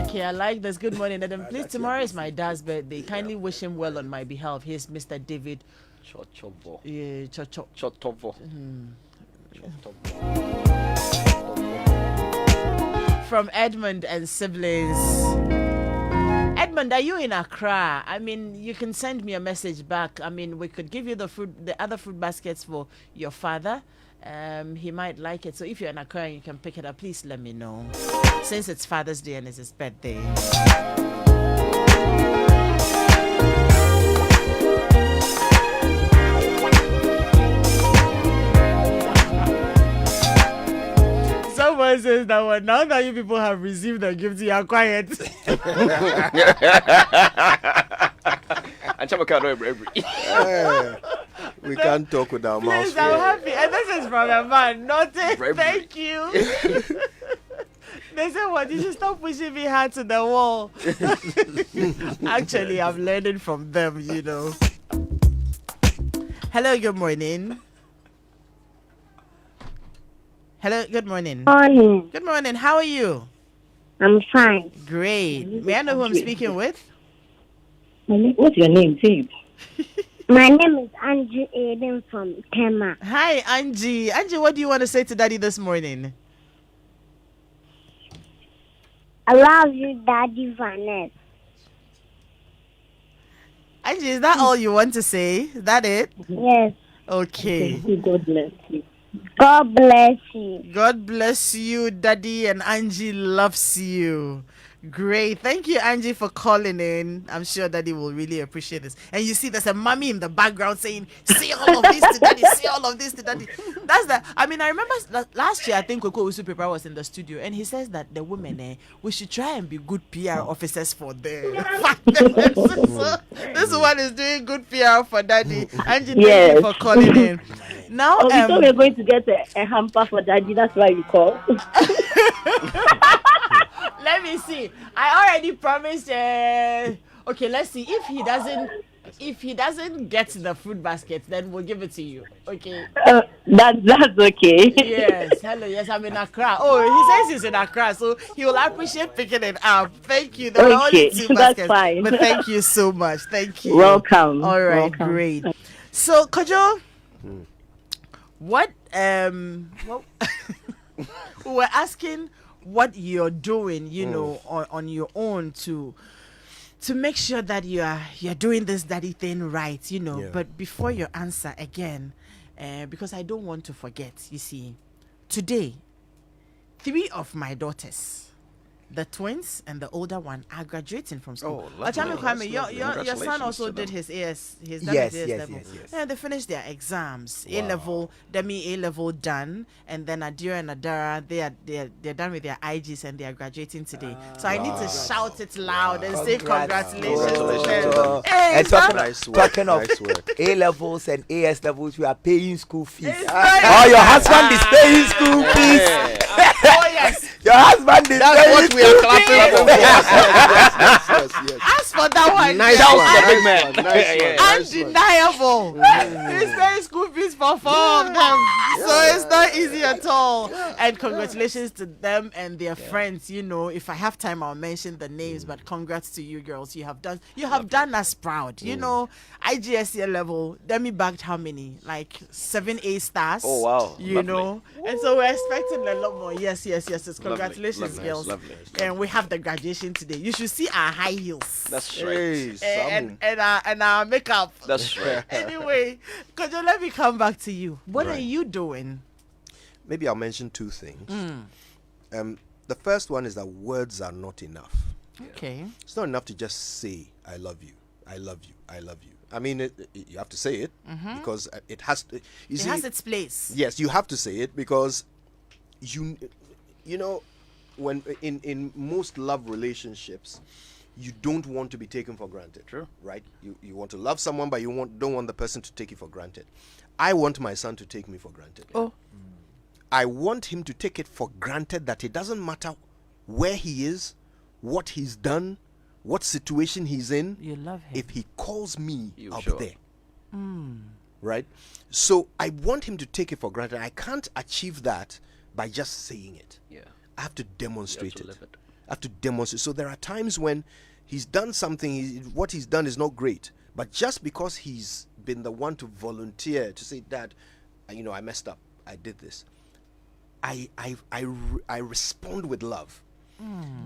[SPEAKER 1] Okay, I like this. Good morning, Edem. Please, tomorrow is my dad's birthday. Kindly wish him well on my behalf. Here's Mr. David.
[SPEAKER 2] Chotobo.
[SPEAKER 1] Yeah,
[SPEAKER 2] Chotobo.
[SPEAKER 1] From Edmund and siblings. Edmund, are you in Accra? I mean, you can send me a message back. I mean, we could give you the other fruit baskets for your father. He might like it. So if you're in Accra and you can pick it up, please let me know. Since it's Father's Day and it's his birthday. Someone says that one. Now that you people have received the gift, you are quiet.
[SPEAKER 3] We can't talk with our mouths
[SPEAKER 1] Please, I'm
[SPEAKER 3] full.
[SPEAKER 1] happy. And this is from a man, not a thank you. They say, what? You should stop pushing me hard to the wall. Actually, I'm learning from them, you know. Hello, good morning. Hello, good morning.
[SPEAKER 7] Morning.
[SPEAKER 1] Good morning. How are you?
[SPEAKER 7] I'm fine.
[SPEAKER 1] Great. May I know who I'm speaking with?
[SPEAKER 7] What's your name? Say it. My name is Angie Aiden from Tema.
[SPEAKER 1] Hi, Angie. Angie, what do you want to say to Daddy this morning?
[SPEAKER 7] I love you, Daddy Vanessa.
[SPEAKER 1] Angie, is that all you want to say? Is that it?
[SPEAKER 7] Yes.
[SPEAKER 1] Okay.
[SPEAKER 7] God bless you. God bless you.
[SPEAKER 1] God bless you, Daddy, and Angie loves you. Great. Thank you, Angie, for calling in. I'm sure Daddy will really appreciate this. And you see, there's a mommy in the background saying, say all of this to Daddy, say all of this to Daddy. That's the, I mean, I remember last year, I think Koko Usu Paper was in the studio, and he says that the women, we should try and be good PR officers for them. So, this one is doing good PR for Daddy. Angie, thank you for calling in. Now,
[SPEAKER 7] we thought we were going to get a hamper for Daddy. That's why you called.
[SPEAKER 1] Let me see. I already promised. Okay, let's see. If he doesn't get the fruit basket, then we'll give it to you. Okay.
[SPEAKER 7] That's okay.
[SPEAKER 1] Yes. Hello. Yes, I'm in Accra. Oh, he says he's in Accra, so he will appreciate picking it up. Thank you. There are only 2 baskets,
[SPEAKER 7] that's fine.
[SPEAKER 1] but thank you so much. Thank you.
[SPEAKER 7] Welcome.
[SPEAKER 1] All right.
[SPEAKER 7] Welcome.
[SPEAKER 1] Great. So, Kojo, what? We were asking what you're doing, you know, on your own to make sure that you're doing this daddy thing right, you know.
[SPEAKER 3] Yeah.
[SPEAKER 1] But before you answer again, because I don't want to forget, you see, today 3 of my daughters, the twins and the older one, are graduating from school.
[SPEAKER 2] Oh, lovely.
[SPEAKER 1] Achame Kwame,
[SPEAKER 2] That's lovely.
[SPEAKER 1] your son also
[SPEAKER 2] Congratulations
[SPEAKER 1] did
[SPEAKER 2] to
[SPEAKER 1] his AS,
[SPEAKER 4] Yes.
[SPEAKER 1] level.
[SPEAKER 4] Yes.
[SPEAKER 1] And they finished their exams.
[SPEAKER 3] Wow.
[SPEAKER 1] A-level, Demi A-level done, and then Adira and Adara, they're done with their IGs and they are graduating today. So I need to shout it loud and say congratulations to
[SPEAKER 2] Congratulations.
[SPEAKER 1] them. Hey,
[SPEAKER 4] And
[SPEAKER 3] Nice work.
[SPEAKER 4] talking of
[SPEAKER 3] Nice work.
[SPEAKER 4] A levels and AS levels, we are paying school fees.
[SPEAKER 1] It's
[SPEAKER 4] Oh, your husband is paying school fees.
[SPEAKER 1] Oh yes.
[SPEAKER 4] Your husband is
[SPEAKER 2] That's
[SPEAKER 4] paying
[SPEAKER 2] what we are
[SPEAKER 4] school
[SPEAKER 2] clapping
[SPEAKER 4] fees.
[SPEAKER 2] for.
[SPEAKER 3] Yes.
[SPEAKER 1] As for that one,
[SPEAKER 2] Nice
[SPEAKER 1] yeah,
[SPEAKER 2] one,
[SPEAKER 1] un-
[SPEAKER 2] big man.
[SPEAKER 3] Nice one.
[SPEAKER 1] undeniable. He's paying school fees for 4 of them, so it's not not easy at all. And congratulations to them and their friends. You know, if I have time, I'll mention the names. But congrats to you girls. You have done us proud. You know, IGSC level. Demi bagged how many? Like 7 A stars.
[SPEAKER 2] Oh wow!
[SPEAKER 1] You know, and so we're expecting a lot more. Yes. It's congratulations, girls.
[SPEAKER 2] Lovely.
[SPEAKER 1] And we have the graduation today. You should see our high heels.
[SPEAKER 2] That's right.
[SPEAKER 3] Hey,
[SPEAKER 1] And our makeup.
[SPEAKER 2] That's right.
[SPEAKER 1] Anyway, Kojo, let me come back to you. What are you doing?
[SPEAKER 3] maybe I'll mention two things. The first one is that words are not enough.
[SPEAKER 1] Okay.
[SPEAKER 3] It's not enough to just say, I love you, I love you, I love you. I mean, you have to say it because it has to.
[SPEAKER 1] It has its place.
[SPEAKER 3] Yes, you have to say it because you know, when in most love relationships, you don't want to be taken for granted.
[SPEAKER 2] True.
[SPEAKER 3] Right? You want to love someone, but you don't want the person to take you for granted. I want my son to take me for granted.
[SPEAKER 1] Oh.
[SPEAKER 3] I want him to take it for granted that it doesn't matter where he is, what he's done, what situation he's in.
[SPEAKER 1] You love him.
[SPEAKER 3] If he calls me, I'll
[SPEAKER 2] sure.
[SPEAKER 3] be there. Right? So I want him to take it for granted. I can't achieve that by just saying it.
[SPEAKER 2] Yeah.
[SPEAKER 3] I have to demonstrate
[SPEAKER 2] to
[SPEAKER 3] it.
[SPEAKER 2] live it.
[SPEAKER 3] I have to demonstrate. So there are times when he's done something, what he's done is not great. But just because he's been the one to volunteer to say, Dad, I messed up. I did this. I respond with love.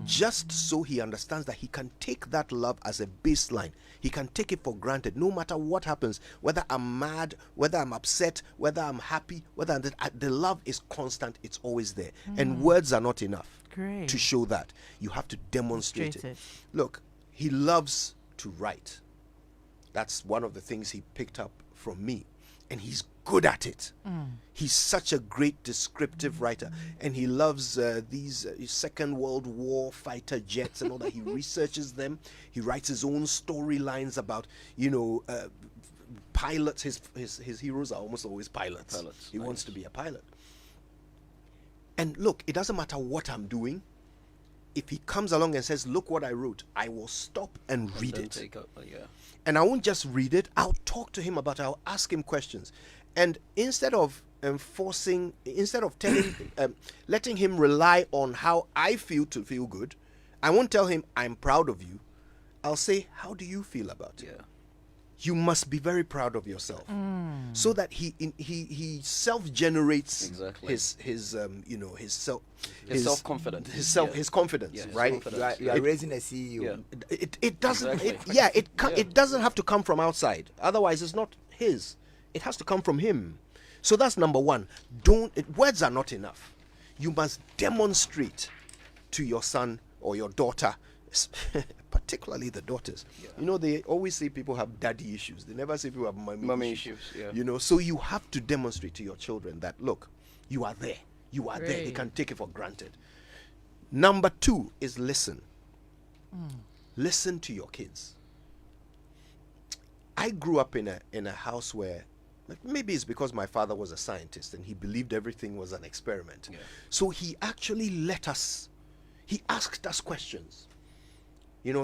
[SPEAKER 3] Just so he understands that he can take that love as a baseline. He can take it for granted no matter what happens, whether I'm mad, whether I'm upset, whether I'm happy, whether the love is constant. It's always there. And words are not enough
[SPEAKER 1] Great.
[SPEAKER 3] to show that. You have to demonstrate
[SPEAKER 1] Demonstrate
[SPEAKER 3] it. Look, he loves to write. That's one of the things he picked up from me. And he's good at it. He's such a great descriptive writer. And he loves these Second World War fighter jets and all that. He researches them. He writes his own storylines about, pilots. His heroes are almost always pilots. He wants to be a pilot. And look, it doesn't matter what I'm doing. If he comes along and says, look what I wrote, I will stop and read it. And I won't just read it, I'll talk to him about it, I'll ask him questions. And instead of telling, letting him rely on how I feel to feel good, I won't tell him, I'm proud of you. I'll say, how do you feel about it? You must be very proud of yourself, so that he self-generates his
[SPEAKER 2] self-confidence,
[SPEAKER 3] his confidence, right?
[SPEAKER 4] You are raising a CEO.
[SPEAKER 3] It doesn't. It doesn't have to come from outside. Otherwise, it's not his. It has to come from him. So that's number one. Words are not enough. You must demonstrate to your son or your daughter. Particularly the daughters. They always say people have daddy issues. They never say people have mommy issues. So you have to demonstrate to your children that, look, you are there. You are there. They can take it for granted. Number two is listen. Listen to your kids. I grew up in a house where, maybe it's because my father was a scientist and he believed everything was an experiment. So he actually he asked us questions.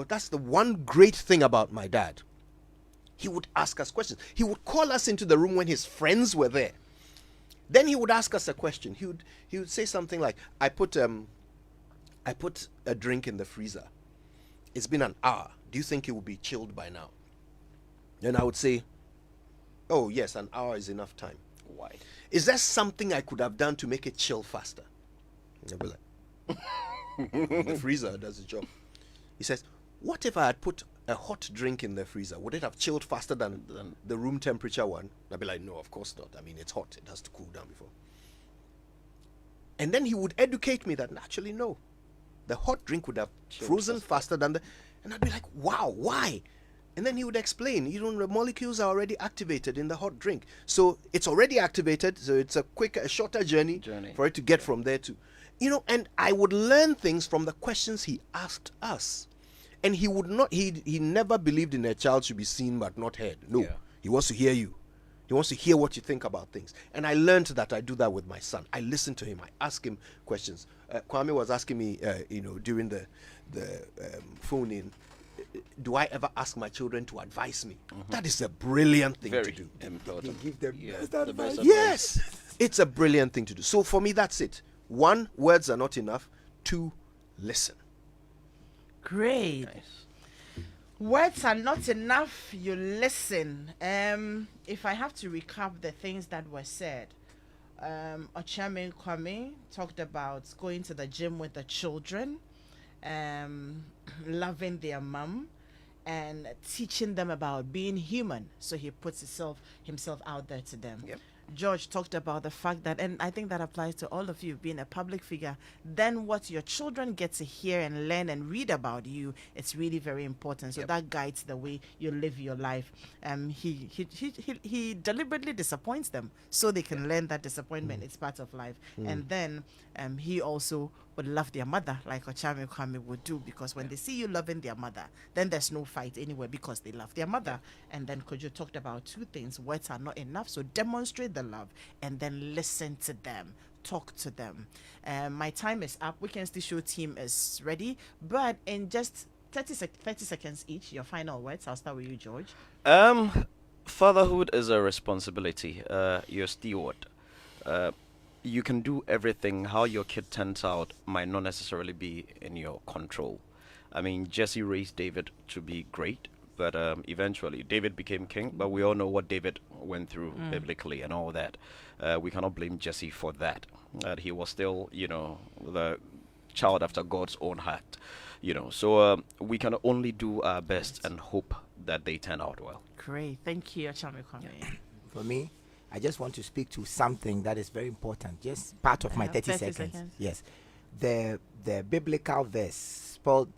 [SPEAKER 3] That's the one great thing about my dad. He would ask us questions. He would call us into the room when his friends were there. Then he would ask us a question. He would say something like, I put a drink in the freezer. It's been an hour. Do you think it will be chilled by now? Then I would say, oh yes, an hour is enough time. Why? Is there something I could have done to make it chill faster? I'd be like, the freezer does the job. He says, what if I had put a hot drink in the freezer? Would it have chilled faster than the room temperature one? I'd be like, no, of course not. I mean, it's hot. It has to cool down before. And then he would educate me that actually, no. The hot drink would have frozen faster than And I'd be like, wow, why? And then he would explain, the molecules are already activated in the hot drink. So it's already activated, so it's a shorter journey for it to get from there to... and I would learn things from the questions he asked us. And he would not, he never believed in a child should be seen but not heard. No, he wants to hear you. He wants to hear what you think about things. And I learned that I do that with my son. I listen to him. I ask him questions. Kwame was asking me, during the phone in, do I ever ask my children to advise me? That is a brilliant thing to do.
[SPEAKER 4] You give them
[SPEAKER 3] Yes. It's a brilliant thing to do. So for me, that's it. 1, words are not enough. 2, listen.
[SPEAKER 1] Great.
[SPEAKER 2] Nice.
[SPEAKER 1] Words are not enough. You listen. If I have to recap the things that were said, Ochame Kwame talked about going to the gym with the children, loving their mom, and teaching them about being human. So he puts himself out there to them.
[SPEAKER 2] Yep.
[SPEAKER 1] George talked about the fact that, and I think that applies to all of you, being a public figure, then what your children get to hear and learn and read about you, it's really very important. So that guides the way you live your life. He deliberately disappoints them so they can learn that disappointment. It's part of life. And then he also would love their mother like Ochame Kwame would do, because when they see you loving their mother, then there's no fight anywhere because they love their mother. And then Kojo talked about 2 things. Words are not enough, so demonstrate the love and then listen to them, talk to them. My time is up. Weekend Show team is ready, but in just 30 seconds each, your final words. I'll start with you, George.
[SPEAKER 2] Fatherhood is a responsibility. You're a steward. You can do everything. How your kid turns out might not necessarily be in your control. I mean, Jesse raised David to be great, but eventually David became king. But we all know what David went through biblically and all that. We cannot blame Jesse for that. He was still, the child after God's own heart. So we can only do our best and hope that they turn out well.
[SPEAKER 1] Great. Thank you, Ochame Kwame.
[SPEAKER 4] For me, I just want to speak to something that is very important. Just part of my 30 seconds. Yes. The biblical verse spelled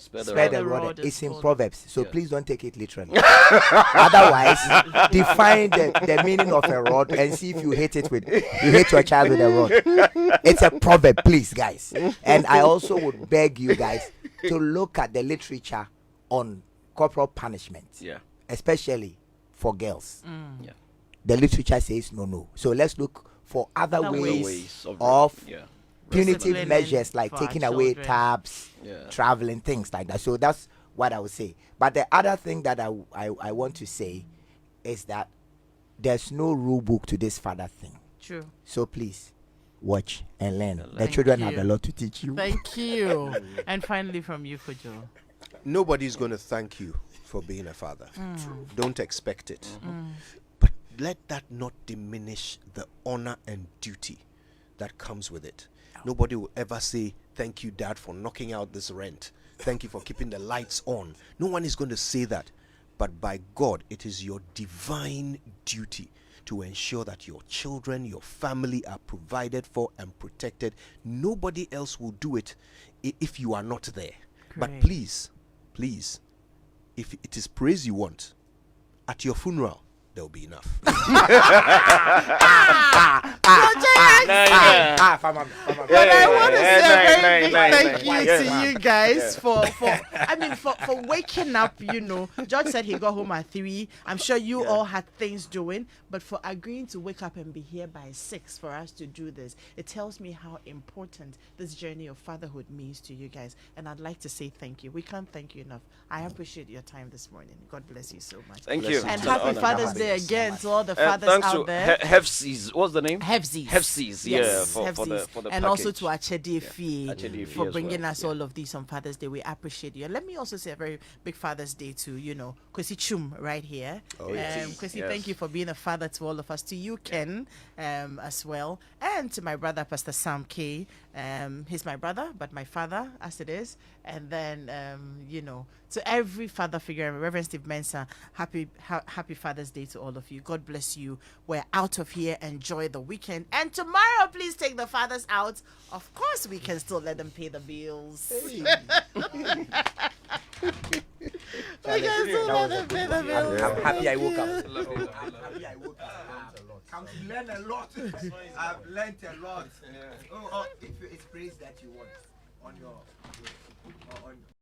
[SPEAKER 4] spare the rod is in Proverbs. So please don't take it literally. Otherwise, define the meaning of a rod and see if you hate your child with a rod. It's a proverb, please, guys. And I also would beg you guys to look at the literature on corporal punishment.
[SPEAKER 2] Yeah.
[SPEAKER 4] Especially for girls.
[SPEAKER 2] Yeah.
[SPEAKER 4] The literature says no. So let's look for other ways of punitive
[SPEAKER 1] disciplining
[SPEAKER 4] measures, like
[SPEAKER 1] for our
[SPEAKER 4] taking away
[SPEAKER 1] children.
[SPEAKER 4] tabs, traveling, things like that. So that's what I would say. But the other thing that I want to say is that there's no rule book to this father thing.
[SPEAKER 1] True.
[SPEAKER 4] So please watch and learn. The
[SPEAKER 1] Thank
[SPEAKER 4] children
[SPEAKER 1] you.
[SPEAKER 4] have a lot to teach you.
[SPEAKER 1] Thank you. And finally from you, Kojo.
[SPEAKER 3] Nobody's going to thank you for being a father. Don't expect it. But let that not diminish the honor and duty that comes with it. Nobody will ever say, thank you, Dad, for knocking out this rent. Thank you for keeping the lights on. No one is going to say that. But by God, it is your divine duty to ensure that your children, your family are provided for and protected. Nobody else will do it if you are not there. But
[SPEAKER 1] Great.
[SPEAKER 3] please, if it is praise you want, at your funeral, there will be enough.
[SPEAKER 1] But I want to say a very big thank you to you guys for waking up. George said he got home at 3. I'm sure you all had things doing, but for agreeing to wake up and be here by 6 for us to do this, it tells me how important this journey of fatherhood means to you guys. And I'd like to say thank you. We can't thank you enough. I appreciate your time this morning. God bless you so much.
[SPEAKER 2] Thank you.
[SPEAKER 1] And
[SPEAKER 2] It's an
[SPEAKER 1] happy
[SPEAKER 2] honor.
[SPEAKER 1] Father's Day again to all the fathers
[SPEAKER 2] Thanks
[SPEAKER 1] out
[SPEAKER 2] to
[SPEAKER 1] there.
[SPEAKER 2] Hefsies. What's the name?
[SPEAKER 1] Hefsies.
[SPEAKER 2] Hefsies,
[SPEAKER 1] Yes,
[SPEAKER 2] for
[SPEAKER 1] Hefsies.
[SPEAKER 2] the
[SPEAKER 1] And also
[SPEAKER 2] package.
[SPEAKER 1] to Achede Fee
[SPEAKER 2] Achede Fee
[SPEAKER 1] for
[SPEAKER 2] as
[SPEAKER 1] bringing
[SPEAKER 2] well.
[SPEAKER 1] us all of these on Father's Day. We appreciate you. And let me also say a very big Father's Day to, Kwesi Chum right here.
[SPEAKER 3] Yes.
[SPEAKER 1] Kwesi,
[SPEAKER 2] Yes.
[SPEAKER 1] thank you for being a father to all of us. To you, Ken, as well. And to my brother, Pastor Sam K. He's my brother, but my father, as it is. And then, to every father figure, Reverend Steve Mensah, happy Father's Day to all of you. God bless you. We're out of here. Enjoy the weekend. And tomorrow, please take the fathers out. Of course, we can still let them pay the bills. We can still let them pay the bills.
[SPEAKER 4] I'm happy I woke up.
[SPEAKER 5] Love you.
[SPEAKER 4] I'm happy I woke up. Come to learn a lot. I've learned a lot. Oh, if it's praise that you want on your on